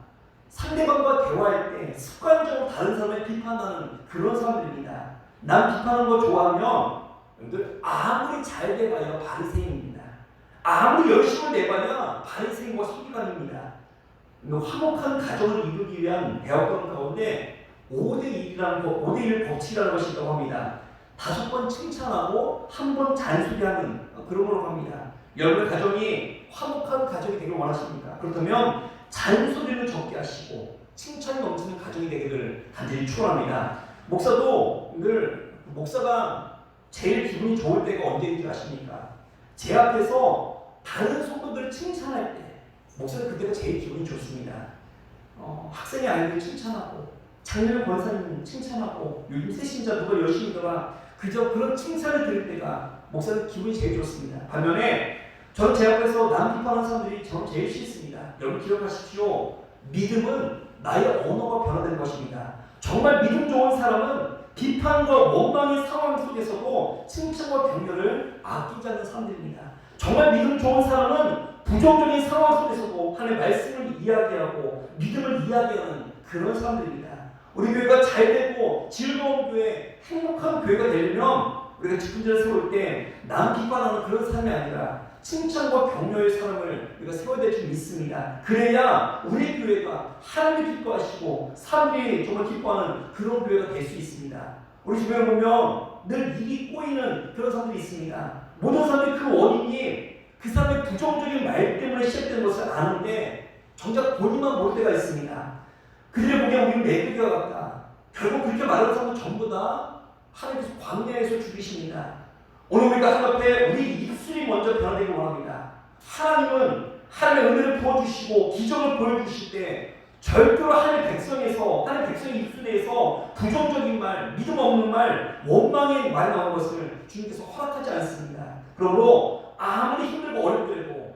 상대방과 대화할 때 습관적으로 다른 사람을 비판하는 그런 사람들입니다. 남 비판하는 거 좋아하면 여러분들 아무리 잘 돼봐야 바리새인입니다. 아무리 열심을 내봐야 바리새인과 서기관입니다. 화목한 가정을 이루기 위한 대화권 가운데 5대1이라는 것, 5대1 법칙이라는 것이 있다고 합니다. 5번 칭찬하고 1번 잔소리하는 그런 걸로 합니다. 여러분의 가정이 화목한 가정이 되길 원하십니까? 그렇다면 잔소리를 적게 하시고 칭찬이 넘치는 가정이 되기를 간절히 축원합니다. 목사도 늘 목사가 제일 기분이 좋을 때가 언제인지 아십니까? 제 앞에서 다른 성도들을 칭찬할 때 목사는 그때가 제일 기분이 좋습니다. 학생의 아이들 칭찬하고 장로의 권사님 칭찬하고 요즘 새신자 누가 열심히더라, 그저 그런 칭찬을 들을 때가 목사는 기분이 제일 좋습니다. 반면에 저는 제 앞에서 남 비판하는 사람들이 저는 제일 싫습니다. 여러분 기억하십시오. 믿음은 나의 언어가 변화되는 것입니다. 정말 믿음 좋은 사람은 비판과 원망의 상황 속에서도 칭찬과 격려를 아끼지 않는 사람들입니다. 정말 믿음 좋은 사람은 부정적인 상황 속에서도 하나님의 말씀을 이야기하고 믿음을 이야기하는 그런 사람들입니다. 우리 교회가 잘 되고 즐거운 교회, 행복한 교회가 되려면 우리가 직분자를 세울 때 남 비판하는 그런 사람이 아니라 칭찬과 격려의 사람을 우리가 세워야 될 줄 믿습니다. 그래야 우리 교회가 하나님이 기뻐하시고 사람들이 정말 기뻐하는 그런 교회가 될 수 있습니다. 우리 주변에 보면 늘 일이 꼬이는 그런 사람들이 있습니다. 모든 사람들이 그 원인이 그 사람의 부정적인 말 때문에 시작되는 것을 아는데 정작 본인만 모를 때가 있습니다. 그들이 보기에 우리는 매교가 같다. 결국 그렇게 말하는 사람은 전부 다 하나님께서 광야에서 죽이십니다. 오늘 우리가 하나님 앞에 우리 입술이 먼저 변화되길 원합니다. 하나님은 하나님의 은혜를 부어주시고 기적을 보여주실 때 절대로 하나님의 백성에서, 하나님의 백성의 입술에서 부정적인 말, 믿음 없는 말, 원망의 말이 나오는 것을 주님께서 허락하지 않습니다. 그러므로 아무리 힘들고 어렵더라도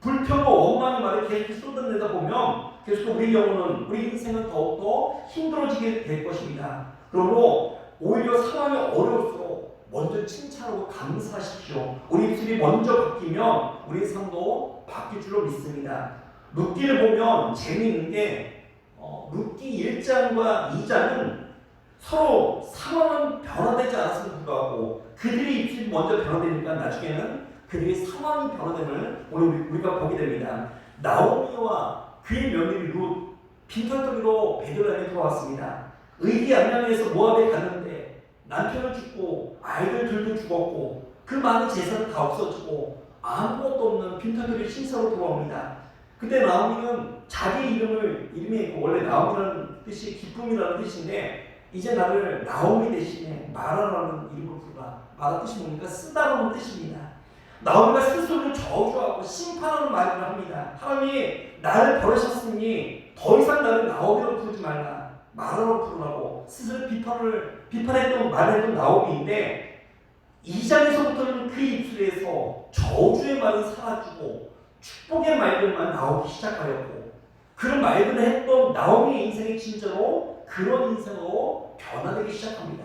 불평과 원망의 말을 계속 쏟아내다 보면 계속 우리 영혼은, 우리 인생은 더욱더 힘들어지게 될 것입니다. 그러므로 오히려 상황이 어려울수록 먼저 칭찬하고 감사하십시오. 우리 입술이 먼저 바뀌면 우리의 삶도 바뀔 줄로 믿습니다. 룻기를 보면 재미있는 게 룻기 1장과 2장은 서로 상황은 변화되지 않았음에도 불구하고 그들의 입술이 먼저 변화되니까 나중에는 그들의 상황이 변화됨을 오늘 우리가 보게 됩니다. 나오미와 그의 며느리 룻 빈털터기로 베들레헴에 들어왔습니다. 의기양양해서 모압에 갔는데 남편은 죽고 아이들 둘도 죽었고 그 많은 재산은 다 없어지고 아무것도 없는 빈털터기 신사로 돌아옵니다. 그때 나오미는 자기 이름이 원래 나오미라는 뜻이 기쁨이라는 뜻인데 이제 나를 나오미 대신에 마라라는 이름으로 부르라. 마라 뜻이 뭡니까? 쓰다라는 뜻입니다. 나오미가 스스로를 저주하고 심판하는 말을 합니다. 하나님이 나를 버리셨으니 더 이상 나를 나오미로 부르지 말라. 마라로 부르라고 스스로 비판했던 말했던 나오미인데 2장에서부터는 그 입술에서 저주의 말은 사라지고 축복의 말들만 나오기 시작하였고 그런 말들을 했던 나오미의 인생이 진짜로 그런 인생으로 변화되기 시작합니다.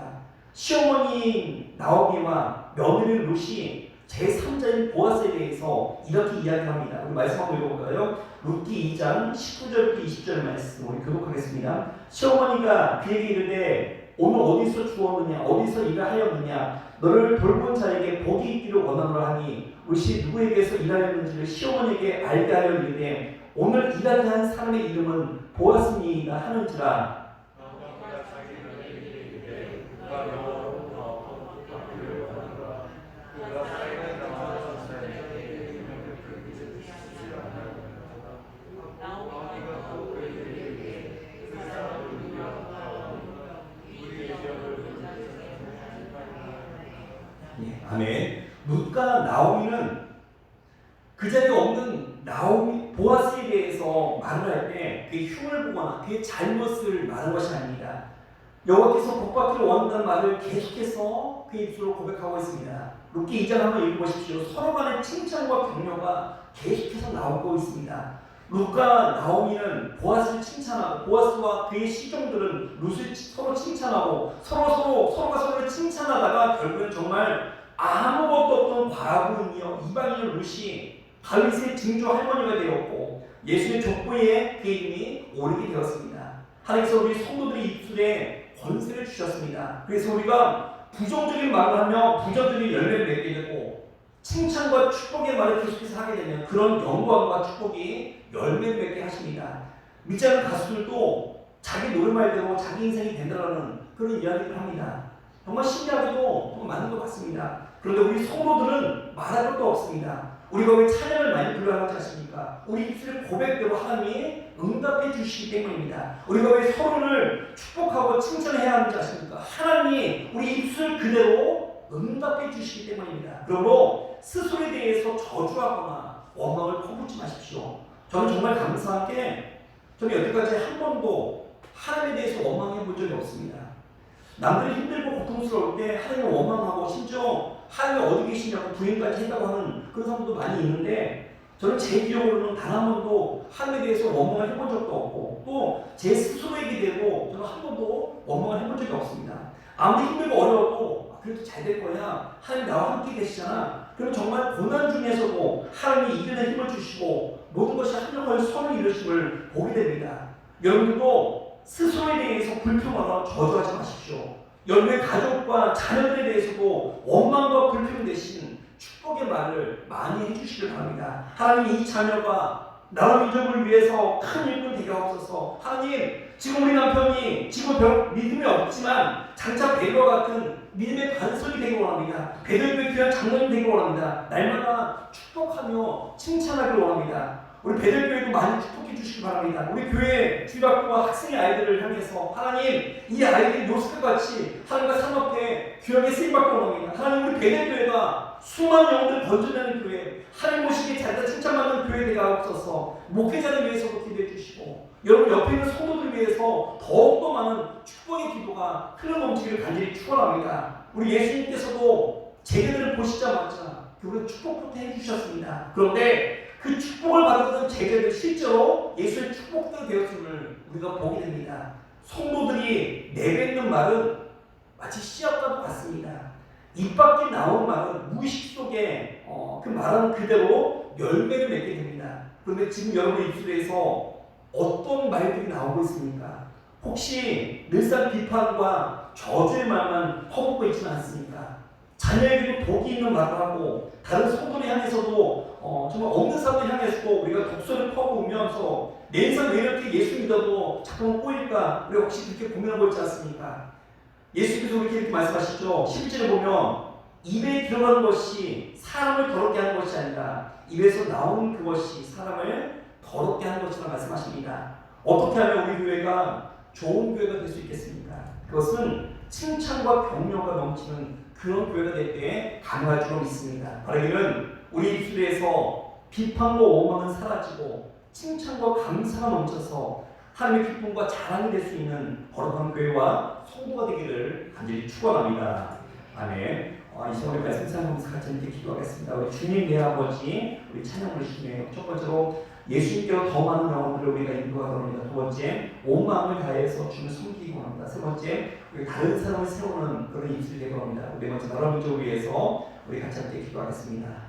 시어머니인 나오미와 며느리 룻이 제3자인 보아스에 대해서 이렇게 이야기합니다. 우리 말씀 한번 읽어볼까요? 룻기 2장 19절부터 20절 말씀 우리 교독하겠습니다. 시어머니가 그에게 이르되 오늘 어디서 주었느냐 어디서 일을 하였느냐 너를 돌본 자에게 복이 있기를 원하노라 하니 룻이 누구에게서 일하였는지를 시어머니에게 알게 하여 이르되 오늘 일하게 한 사람의 이름은 보아스니이다 하는지라. 아멘. 룻과 나오미는 그 자리에 없는 나오미 보아스에 대해서 말을 할 때 그의 흉을 보거나 그의 잘못을 말한 것이 아닙니다. 여호와께서 복받기를 원한다는 말을 계속해서 그의 입술로 고백하고 있습니다. 룻기 2장 한번 읽어보십시오. 서로 간의 칭찬과 격려가 계속해서 나오고 있습니다. 룻과 나오미는 보아스를 칭찬하고 보아스와 그의 시종들은 룻을 서로 칭찬하고 서로가 서로를 칭찬하다가 결국은 정말 아무것도 없던 과부인이여 이방인의 룻이 다윗의 증조 할머니가 되었고 예수의 족보에 그 이름이 오르게 되었습니다. 하나님께서 우리 성도들의 입술에 권세를 주셨습니다. 그래서 우리가 부정적인 말을 하며 부정적인 열매를 맺게 되고 칭찬과 축복의 말을 계속해서 하게 되면 그런 영광과 축복이 열매를 맺게 하십니다. 믿지 않는 가수들도 자기 노래말대로 자기 인생이 된다는 그런 이야기를 합니다. 정말 신기하게도 정말 맞는 것 같습니다. 그런데 우리 성도들은 말할 것도 없습니다. 우리가 왜 찬양을 많이 불러야 하지 않습니까? 우리 입술의 고백대로 하나님이 응답해 주시기 때문입니다. 우리가 왜 서로를 축복하고 칭찬해야 하는지 아십니까? 하나님이 우리 입술 그대로 응답해 주시기 때문입니다. 그러므로 스스로에 대해서 저주하거나 원망을 퍼붓지 마십시오. 저는 정말 감사한 게 저는 여태까지 한 번도 하나님에 대해서 원망해 본 적이 없습니다. 남들이 힘들고 고통스러울 때 하나님을 원망하고 심지어 하나님이 어디 계시냐고 부인까지 했다고 하는 그런 사람도 많이 있는데 저는 제 기억으로는 단 한 번도 하나님에 대해서 원망을 해본 적도 없고 또 제 스스로에게 대고 저는 한 번도 원망을 해본 적이 없습니다. 아무리 힘들고 어려워도 그래도 잘 될 거야. 하나님 나와 함께 계시잖아. 그럼 정말 고난 중에서도 하나님이 이겨낼 힘을 주시고 모든 것이 한정을 선을 이루심을 보게 됩니다. 여러분도 스스로에 대해서 불평하거나 저주하지 마십시오. 여러분의 가족과 자녀들에 대해서도 원망과 불평 대신 축복의 말을 많이 해주시길 바랍니다. 하나님 이 자녀가 나라 민족을 위해서 큰 일꾼 되게 하옵소서. 하나님 지금 우리 남편이 지금 믿음이 없지만 장차 베드로와 같은 믿음의 반석이 되기 원합니다. 베드로의 귀한 장로님 되기 원합니다. 날마다 축복하며 칭찬하기를 원합니다. 우리 베들교회도 많이 축복해 주시기 바랍니다. 우리 교회 주일학교와 학생의 아이들을 향해서 하나님 이 아이들이 요셉과 같이 하나님과 삶 앞에 귀하게 쓰임받기 원합니다. 하나님 우리 베들교회가 수많은 영혼들을 건져내는 교회, 하나님 모시기에 자기가 칭찬받는 교회 되게 하옵소서. 목회자를 위해서도 기도해 주시고 여러분 옆에 있는 성도들 위해서 더욱더 많은 축복의 기도가 흘러넘치기를 간절히 축원합니다. 우리 예수님께서도 제자들을 보시자마자 그분의 축복부터 해주셨습니다. 그런데 그 축복을 받았던 제자들 실제로 예수의 축복대로 되었음을 우리가 보게 됩니다. 성도들이 내뱉는 말은 마치 씨앗과도 같습니다. 입 밖에 나온 말은 무의식 속에 그 말하는 그대로 열매를 맺게 됩니다. 그런데 지금 여러분의 입술에서 어떤 말들이 나오고 있습니까? 혹시 늘상 비판과 저주의 말만 퍼붓고 있지는 않습니까? 자녀에게도 복이 있는 말을 하고 다른 성도를 향해서도 정말 없는 사람을 향해서도 우리가 독소를 퍼부으면서 내 인생 왜 이렇게 예수 믿어도 자꾸 꼬일까? 우리가 혹시 그렇게 고민하고 있지 않습니까? 예수께서 이렇게 말씀하시죠. 11절에 보면 입에 들어가는 것이 사람을 더럽게 하는 것이 아니라 입에서 나오는 그것이 사람을 더럽게 하는 것이라 말씀하십니다. 어떻게 하면 우리 교회가 좋은 교회가 될 수 있겠습니까? 그것은 칭찬과 격려가 넘치는 그런 교회가 될 때 가능할 줄 믿습니다. 바라기는 우리 입술에서 비판과 원망은 사라지고 칭찬과 감사가 넘쳐서 하나님의 기쁨과 자랑이 될 수 있는 거룩한 교회와 성도가 되기를 간절히 축원합니다. 아멘. 이 시간에 말씀 사용하면서 같이 함께 기도하겠습니다. 우리 주님 내 아버지, 우리 찬양을 주시네요. 첫 번째로 예수님께로 더 많은 영혼들을 우리가 인도하다 합니다. 두 번째, 온 마음을 다해서 주를 섬기고 합니다. 세 번째, 우리 다른 사람을 세우는 그런 입술이 되고 합니다. 우리 먼저 나라 민족을 위해서 우리 같이 함께 기도하겠습니다.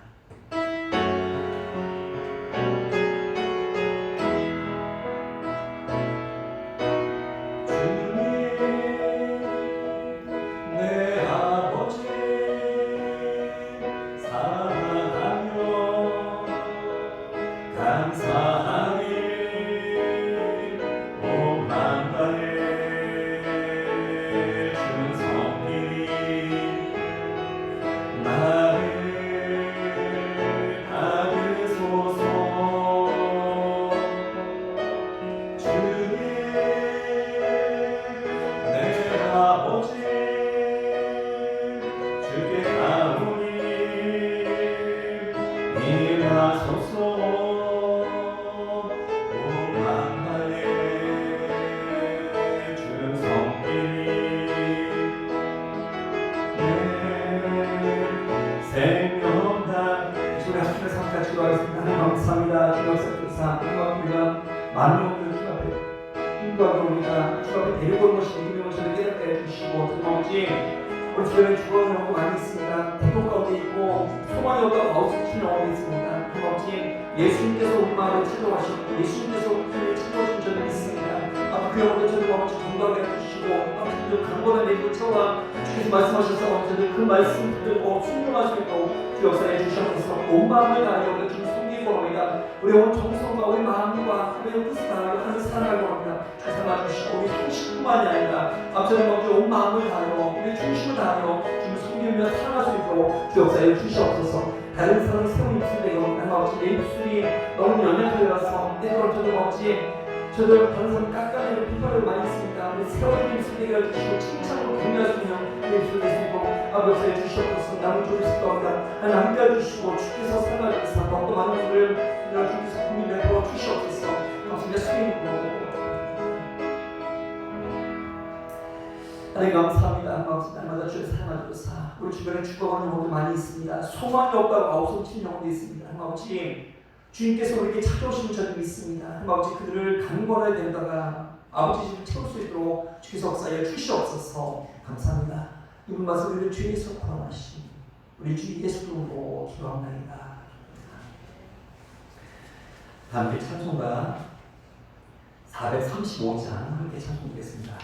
감사합니다. 주여 성사 우리가 많은 영혼들을 주 앞에 인도하고 우리가 주 앞에 데리고 온 것이 믿음의 것을 깨닫게 해주시고 특별히 우리 주변에 죽어가는 영혼 많이 있습니다. 태도 가운데 있고 소망이 없다고 아우성치는 영혼이 있습니다. 특별히 예수님께서 우리 마음을 찾아와시고 예수님께서 우리를 찾아오신 저는 있습니다. 그 영혼들 저를 아버지 건강하게 해주시고 아버지 강건한 내일을 채워 주께서 말씀하셔서 저들 그 말씀 붙들고 순종할 수 있도록 주 역사해 주셔서 온 마음을 다하여 우리 주를 섬기고 합니다. 우리 온 정성과 우리 마음과 우리 뜻을 다하여 하나님 사랑하고 합니다. 주 삼아주시고 우리 중심뿐만이 아니라 앞서는 먼저 온 마음을 다하여 우리 중심을 다하여 주를 섬기며 살아갈 수 있도록 주 역사해 주시옵소서. 다른 사람을 세운 입술에요. 하나님 아버지 내 입술이 너무 연약하여서 때로는 저도 아버지 저들 다른 사람 깎아내려 비판을 많이 했습니다. 우리 세월의 입술에게 해주시고 칭찬으로 격려할 수 있는 내 입술을 내시고 아버지 해주시옵소서. 나무 좀 있을 겁니다. 하나님 함께 해주시고 주께서 살아주셔서 더 많은 분을 주께서 국민을 베풀어 주시옵소서. 감사합니다. 수인으로 하나님 감사합니다. 감사합니다. 날마다 주를 사랑하셔서 우리 주변에 죽어가는 영혼들 많이 있습니다. 소망이 없다고 아우성치는 영혼도 있습니다. 아버지 주님께서 우리에게 찾아오시는 저를 믿습니다. 아버지 그들을 강건하게 된다가 아버지 집을 채울 수 있도록 주께서 역사하여 주시옵소서. 감사합니다. 이분 말씀 우리를 주 예수 구원하신 우리 주 예수 이름으로 기도합니다. 다음 찬송가 435장 함께 찬송드리겠습니다.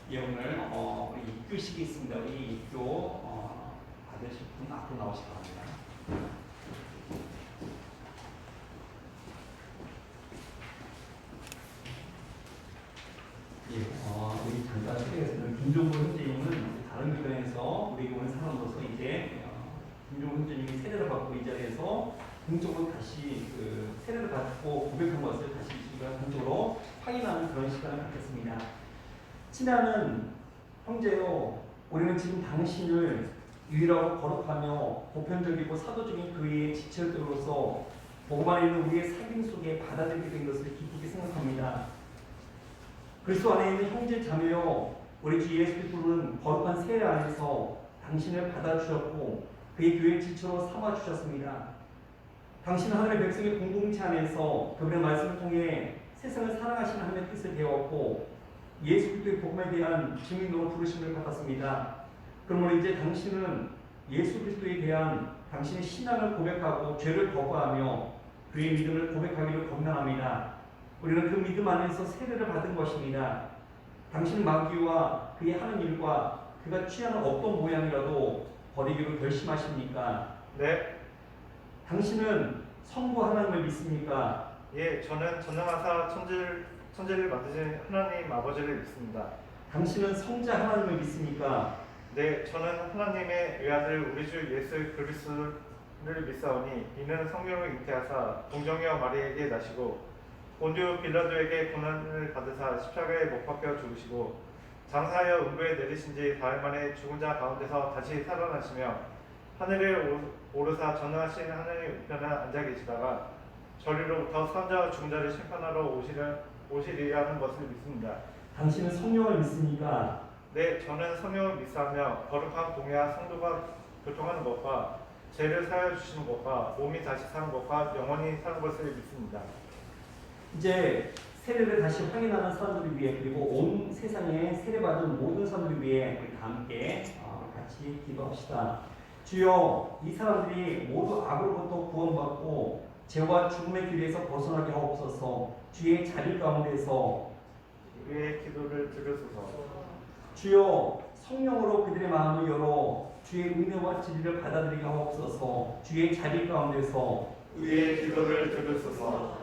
예, 오늘 우리 입교식이 있습니다. 우리 입교 받으실 분 앞으로 나오시기 바랍니다. 예, 우리 잠깐 소개했습니다. 김종국 형제님은 다른 교회에서 우리 교회 사람으로서 이제 김종국 형제님이 세례를 받고 이 자리에서 공적으로 다시 그 세례를 받고 고백한 것을 다시 우리가 공적으로 확인하는 그런 시간을 갖겠습니다. 친애하는 형제요, 우리는 지금 당신을 유일하고 거룩하며 보편적이고 사도적인 교회의 지체들로서 복음 안에 있는 우리의 삶 속에 받아들이게 된 것을 기쁘게 생각합니다. 그리스도 안에 있는 형제 자매요, 우리 주 예수 그리스도는 거룩한 세례 안에서 당신을 받아주셨고 그의 교회의 지체로 삼아주셨습니다. 당신은 하늘의 백성의 공동체 안에서 그분의 말씀을 통해 세상을 사랑하시는 하나님의 뜻을 배웠고 예수 그리스도의 복음에 대한 증인으로 부르심을 받았습니다. 그러므로 이제 당신은 예수 그리스도에 대한 당신의 신앙을 고백하고 죄를 거부하며 그의 믿음을 고백하기를 권면합니다. 우리는 그 믿음 안에서 세례를 받은 것입니다. 당신은 마귀와 그의 하는 일과 그가 취하는 어떤 모양이라도 버리기로 결심하십니까? 네. 당신은 성부 하나님을 믿습니까? 예, 저는 전능하사 천지를 만드신 하나님 아버지를 믿습니다. 당신은 성자 하나님을 믿습니까? 네, 저는 하나님의 외아들 우리 주 예수 그리스도를 믿사오니 이는 성령을 잉태하사 동정녀 마리에게 나시고 본디오 빌라도에게 고난을 받으사 십자가에 못 박혀 죽으시고 장사하여 음부에 내리신 지 4일 만에 죽은 자 가운데서 다시 살아나시며 하늘에 오르사 전능하신 하나님 우편에 앉아 계시다가 저리로부터 사자와 죽은 자를 심판하러 오시리라는 것을 믿습니다. 당신은 성령을 믿습니까? 네, 저는 성령을 믿사하며 거룩한 공예와 성도가 교통하는 것과 죄를 사하여 주시는 것과 몸이 다시 사는 것과 영원히 사는 것을 믿습니다. 이제 세례를 다시 확인하는 사람들을 위해 그리고 온 세상에 세례받은 모든 사람들을 위해 우리 다 함께 같이 기도합시다. 주여, 이 사람들이 모두 악으로부터 구원받고 죄와 죽음의 길에서 벗어나게 하옵소서. 주의 자비 가운데서 우리의 기도를 들으소서. 주여, 성령으로 그들의 마음을 열어 주의 은혜와 진리를 받아들이게 하옵소서. 주의 자비 가운데서 우리의 기도를 들으소서.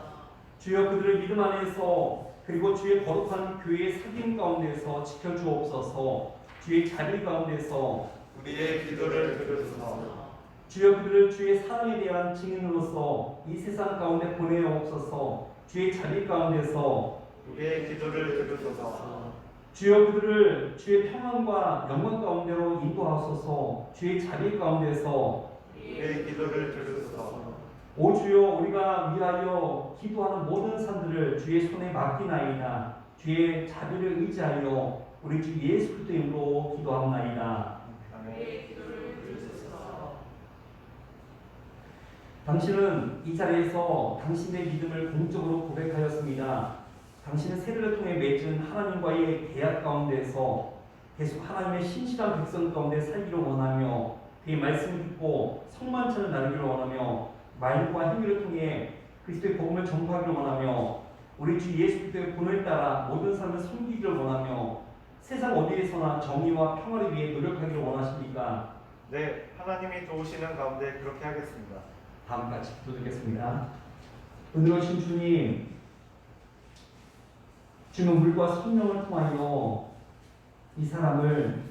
주여, 그들을 믿음 안에서 그리고 주의 거룩한 교회의 사귐 가운데서 지켜주옵소서. 주의 자비 가운데서 우리의 기도를 들으소서. 주여, 그들을 주의 사랑에 대한 증인으로서 이 세상 가운데 보내옵소서. 주의 자비 가운데서 우리의 기도를 들으소서. 주여, 그들을 주의 평안과 영광 가운데로 인도하소서. 주의 자비 가운데서 우리의 기도를 들으소서. 오 주여, 우리가 위하여 기도하는 모든 사람들을 주의 손에 맡기나이다. 주의 자비를 의지하여 우리 주 예수 그리스도의 이름으로 기도하옵나이다. 아멘. 당신은 이 자리에서 당신의 믿음을 공적으로 고백하였습니다. 당신은 세례를 통해 맺은 하나님과의 계약 가운데서 계속 하나님의 신실한 백성 가운데 살기를 원하며 그의 말씀을 듣고 성만찬을 나누기를 원하며 말과 행위를 통해 그리스도의 복음을 전파하기를 원하며 우리 주 예수 그리스도의 본을 따라 모든 사람을 섬기기를 원하며 세상 어디에서나 정의와 평화를 위해 노력하기를 원하십니까? 네, 하나님이 도우시는 가운데 그렇게 하겠습니다. 다음 같이 기도드리겠습니다. 은혜로우신 주님, 주는 물과 성령을 통하여 이 사람을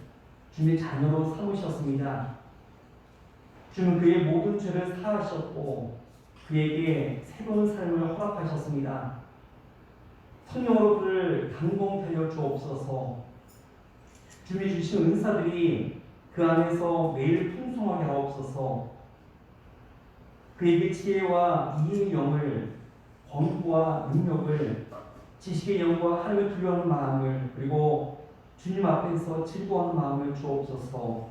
주님의 자녀로 삼으셨습니다. 주는 그의 모든 죄를 사하셨고 그에게 새로운 삶을 허락하셨습니다. 성령으로 그를 감동하여 주옵소서. 주님이 주신 은사들이 그 안에서 매일 풍성하게 하옵소서. 그에게 지혜와 이해의 영을, 권고와 능력을, 지식의 영과 하나님을 두려워하는 마음을, 그리고 주님 앞에서 즐거워하는 마음을 주옵소서.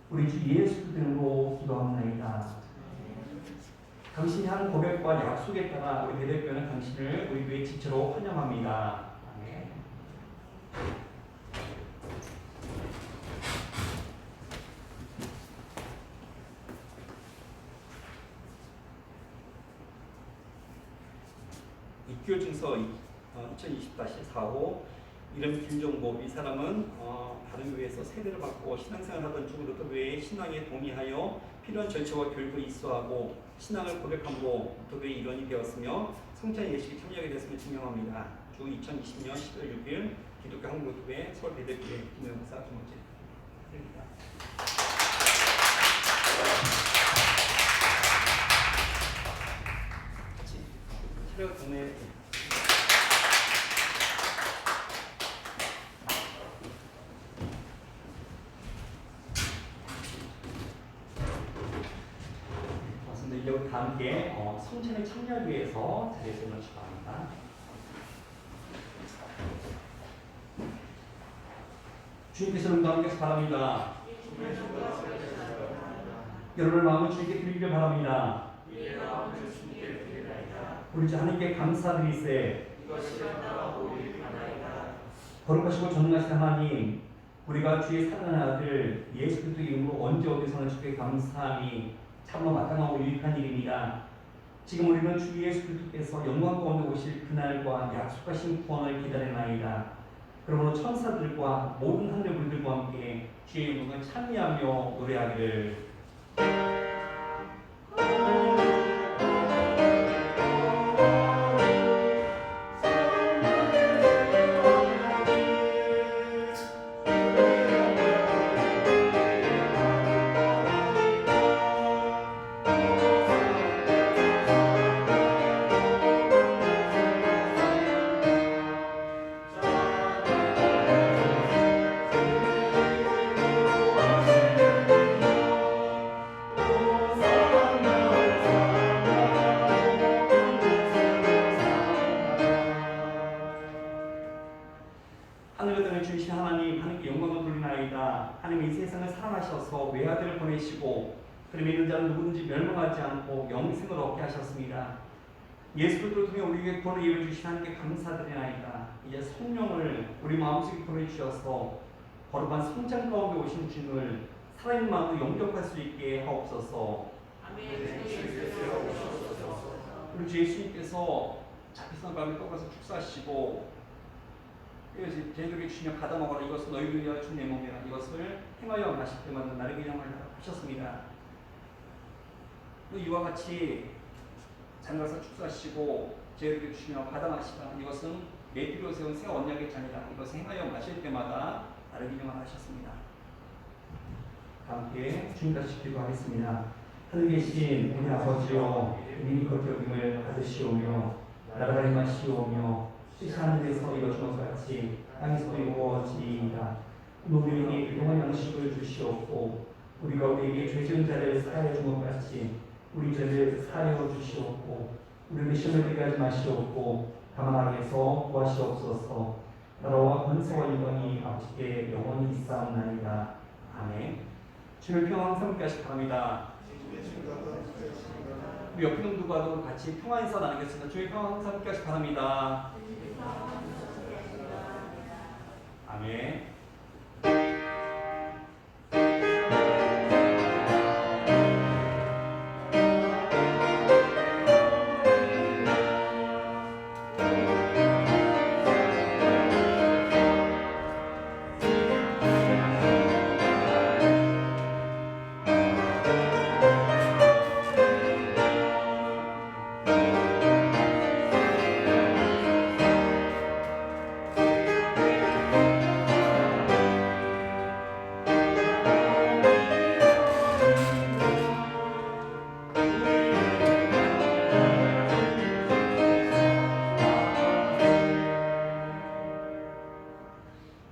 우리 주 예수 그리스도로 기도합나이다. 당신이 한 고백과 약속에 따라 우리 대대교회는 당신을 우리 교회 지체로 환영합니다. 아멘. 입교 증서 2020-4호 이름 김종복. 이 사람은 다른 교회에서 세례를 받고 신앙생활하던 중으로 또 교회의 신앙에 동의하여 필요한 절차와 교육을 이수하고 신앙을 고백함으로 또 교회의 일원이 되었으며 성찬 예식에 참여하게 됐음을 증명합니다. 주 2020년 10월 6일 기독교 한국교회 서울 대대교회 김영사 김원재입니다. 같이 차례가 동네 여기 다 함께 성찬에 참여하기 위해서 자리에서 일어나시기 바랍니다. 주님께서 응답하시기 바랍니다. 여러분의 마음을 주님께 드리기를 바랍니다. 우리 주 하나님께 감사드리세. 거룩하시고 전능하신 하나님, 우리가 주의 사랑하는 아들 예수 그리스도 이름으로 언제 어디서나 주께 감사함이 참으로 마땅하고 유익한 일입니다. 지금 우리는 주 예수 그리스도께서 영광 가운데 오실 그날과 약속하신 구원을 기다리나이다. 그러므로 천사들과 모든 하늘들과 함께 주의 영광을 찬미하며 노래하기를. 하나님이 이 세상을 사랑하셔서 외아들을 보내시고 그럼 있는 자는 누구든지 멸망하지 않고 영생을 얻게 하셨습니다. 예수 그리스도를 통해 우리에게 구원을 이루어 주신 하나님께 감사드리나이다. 이제 성령을 우리 마음속에 보내주셔서 거룩한 성찬 가운데 오신 주님을 살아있는 마음으로 영접할 수 있게 하옵소서. 우리 주 예수님께서 잡히선 밤에 떠가서 축사하시고 저희들에게 주시며 받아 먹어라. 이것은 너희를 위하여 준 내 몸이라. 이것을 행하여 마실 때마다 나를 기념하라 하셨습니다. 이와 같이 장가서 축사하시고 저희들에게 주시며 받아 마시라. 이것은 내 피로 세운 새 언약의 잔이라. 이것을 행하여 마실 때마다 나를 기념하라 하셨습니다. 함께 주님 다시 기도하겠습니다. 하늘 계신 우리 아버지여, 이미 것 여김을 받으시오며 나라를 마시오며 뜻이 하늘에서 이루어진 것 같이 땅에서도 이루어지이다. 우리에게 그동안 양식을 주시옵고 우리가 우리에게 죄 지은 자를 사하여 준 것 같이 우리 죄를 사하여 주시옵고 우리를 시험에 들게 하지 마시옵고 다만 악에서 구하시옵소서. 나라와 권세와 영광이 아버지께 영원히 있사옵나이다. 아멘. 주님의 평화 항상 함께 하시기 바랍니다. 우리 옆에 분들과도 같이 평화 인사 나누겠습니다. 주의 평화 항상 함께 하시기 바랍니다. 아멘.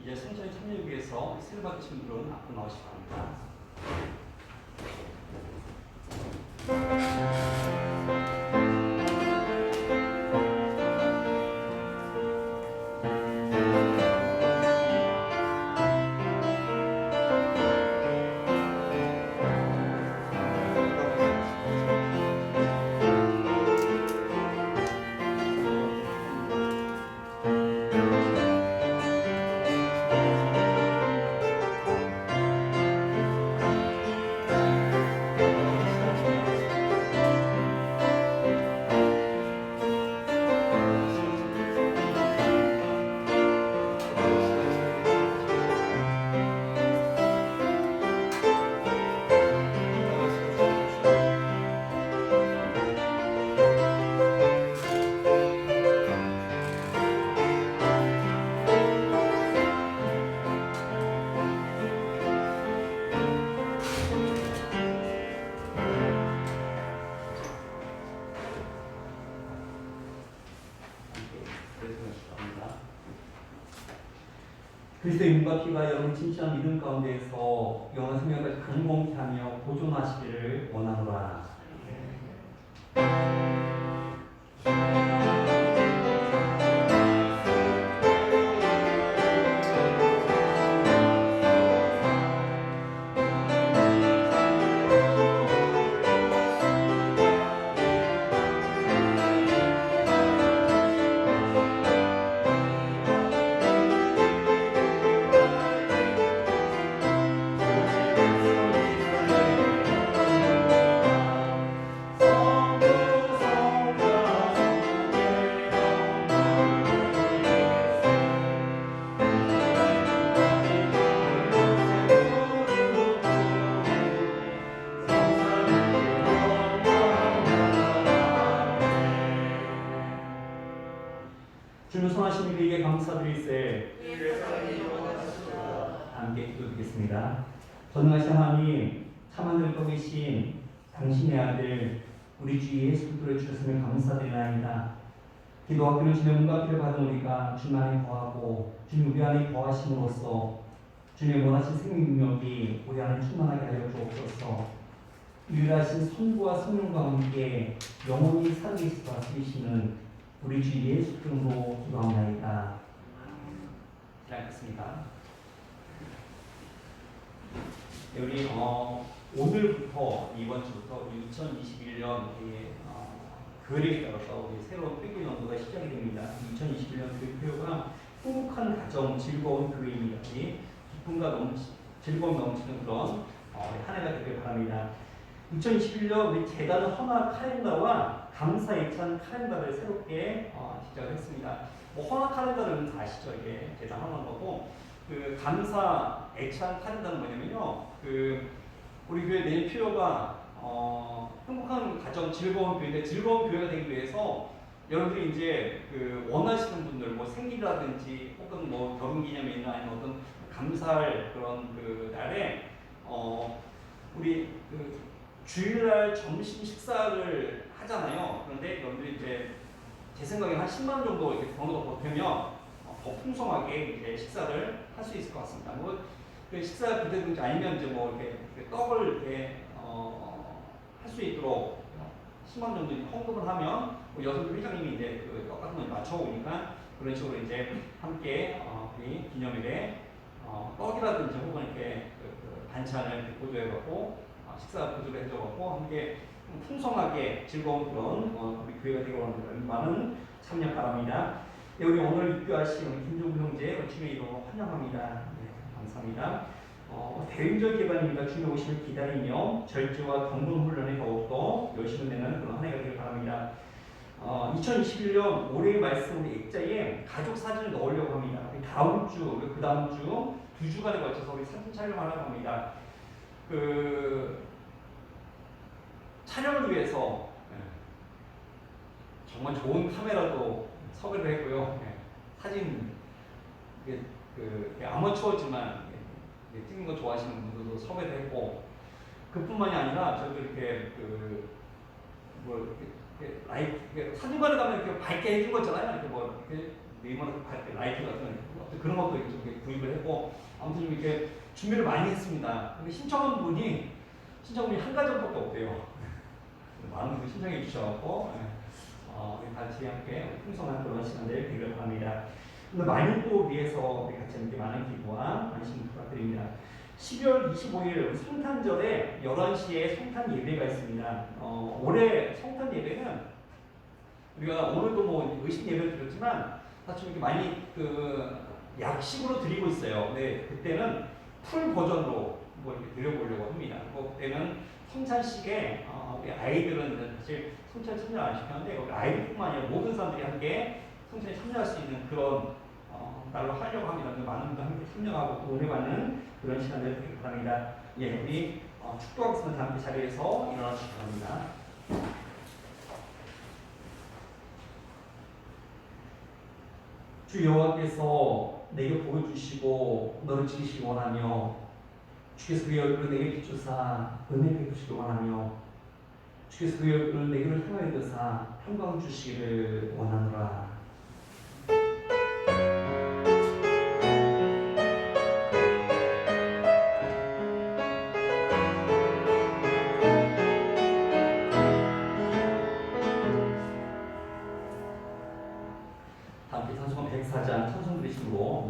이제 성찬에 참여하기 위해서 세례 받으신 분들은 앞으로 나오시기 바랍니다. 그리스도의 몸과 피가 여러분 진실한 믿음 가운데에서 영원한 생명까지 간공케 하며 보존하시기를 원하노라. 주님 선하신 우리에게 감사드리세. 함께 기도드리겠습니다. 전능하신 하나님, 참하늘 거기신 당신의 아들 우리 주 예수 그리스도를 주셨음을 감사드리나이다. 기도하기는 주님의 몸과 피를 받은 우리가 주님 안에 거하고 주님 우리 안에 거하심으로써 주님의 원하신 생명 능력이 우리 안에 충만하게 하여 주옵소서. 유일하신 성부와 성령과 함께 영원히 살아계시고 다스리시는 우리 주 예수 그리스도로 기도합나이다. 기도하겠습니다. 우리 오늘부터 이번 주부터 2021년 교회에 따라서 우리 새로운 회교 연도가 시작이 됩니다. 2021년 교회가 행복한 가정, 즐거운 교회입니다. 기쁨과 즐거움 넘치는 그런 한 해가 되길 바랍니다. 2021년 우리 재단 헌화 칼렌더와 감사 예찬 칼렌더를 새롭게 시작을 했습니다. 헌화 칼렌더는 다 아시죠? 이게 재단 헌화한 거고, 그 감사 예찬 칼렌더는 뭐냐면요, 우리 교회 내일 필요가 행복한 가정, 즐거운 교회인데, 즐거운 교회가 되기 위해서 여러분들이 이제 원하시는 분들, 뭐 생일이라든지 혹은 뭐 결혼기념일이나 아니면 어떤 감사할 그런 날에 우리 주일날 점심 식사를 하잖아요. 그런데 여러분들이 이제 제 생각에 한 10만 원 정도 이렇게 번호가 보태면 더 풍성하게 이제 식사를 할 수 있을 것 같습니다. 뭐 식사 부대든지 아니면 이제 뭐 이렇게 떡을 이렇게 할 수 있도록 10만 원 정도 헌금을 하면 여성들 회장님이 이제 떡 같은 걸 맞춰오니까 그런 식으로 이제 함께 우리 기념일에 떡이라든지 혹은 이렇게 반찬을 보조해갖고 식사 보조를 해줘갖고 함께 풍성하게 즐거운 그런 우리 교회가 되고 하는 많은 참여 바랍니다. 네, 우리 오늘 입교하신 우리 김종구 형제 주님의 이름으로 환영합니다. 네, 감사합니다. 대인적 기반입니다. 주님 오심을 기다리며 절제와 경건 훈련에 더욱더 열심히 내는 그런 한 해가 되길 바랍니다. 2021년 올해의 말씀 우리 액자에 가족 사진을 넣으려고 합니다. 다음 주, 그 다음 주 2주간에 걸쳐서 우리 사진 촬영하려고 합니다. 촬영을 위해서 정말 좋은 카메라도 섭외를 했고요. 사진 아마추어지만 찍는 거 좋아하시는 분들도 섭외를 했고, 그뿐만이 아니라 저도 이렇게 라이트 사진관에 가면 이렇게 밝게 해준 거 있잖아요. 이렇게 네이버로 밝게 라이트 같은 그런 것도 이렇게 구입을 했고, 아무튼 이렇게 준비를 많이 했습니다. 근데 신청한 분이 한 가정밖에 없대요. 많은 분들이 신청해 주셔서 같이 함께 풍성한 그런 시간들 되길 바랍니다. 오늘 많은 또 위해서 우리 같이 함께 많은 기도와 관심 부탁드립니다. 12월 25일 성탄절에 11시에 성탄 예배가 있습니다. 올해 성탄 예배는 우리가 오늘도 뭐 의식 예배를 드렸지만 사실 이렇게 많이 약식으로 드리고 있어요. 네, 그때는 풀 버전으로 뭐 이렇게 드려보려고 합니다. 그때는 성찬식에 우리 아이들은 사실 성찬 참여 안 시켰는데 우리 아이들뿐만 아니라 모든 사람들이 함께 성찬에 참여할 수 있는 그런 날로 하려고 합니다. 많은 분들 함께 참여하고 또 은혜받는 그런 시간을 되길 바랍니다. 예, 우리 축도학습니다. 함께 자리에서 일어나 주시기 바랍니다. 주 여호와께서 내게 복을 주시고 너를 지키시기 원하며 주께서 그의 얼굴을 내게 비추사 은혜 베푸시기 원하며 주께서 그의 얼굴을 내게를 향하여 드사 평강 주시기를 원하노라.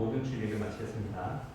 모든 주일 예배 마치겠습니다.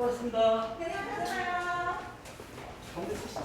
고맙습니다. 고생하셨어요. 가운데 쓰시죠.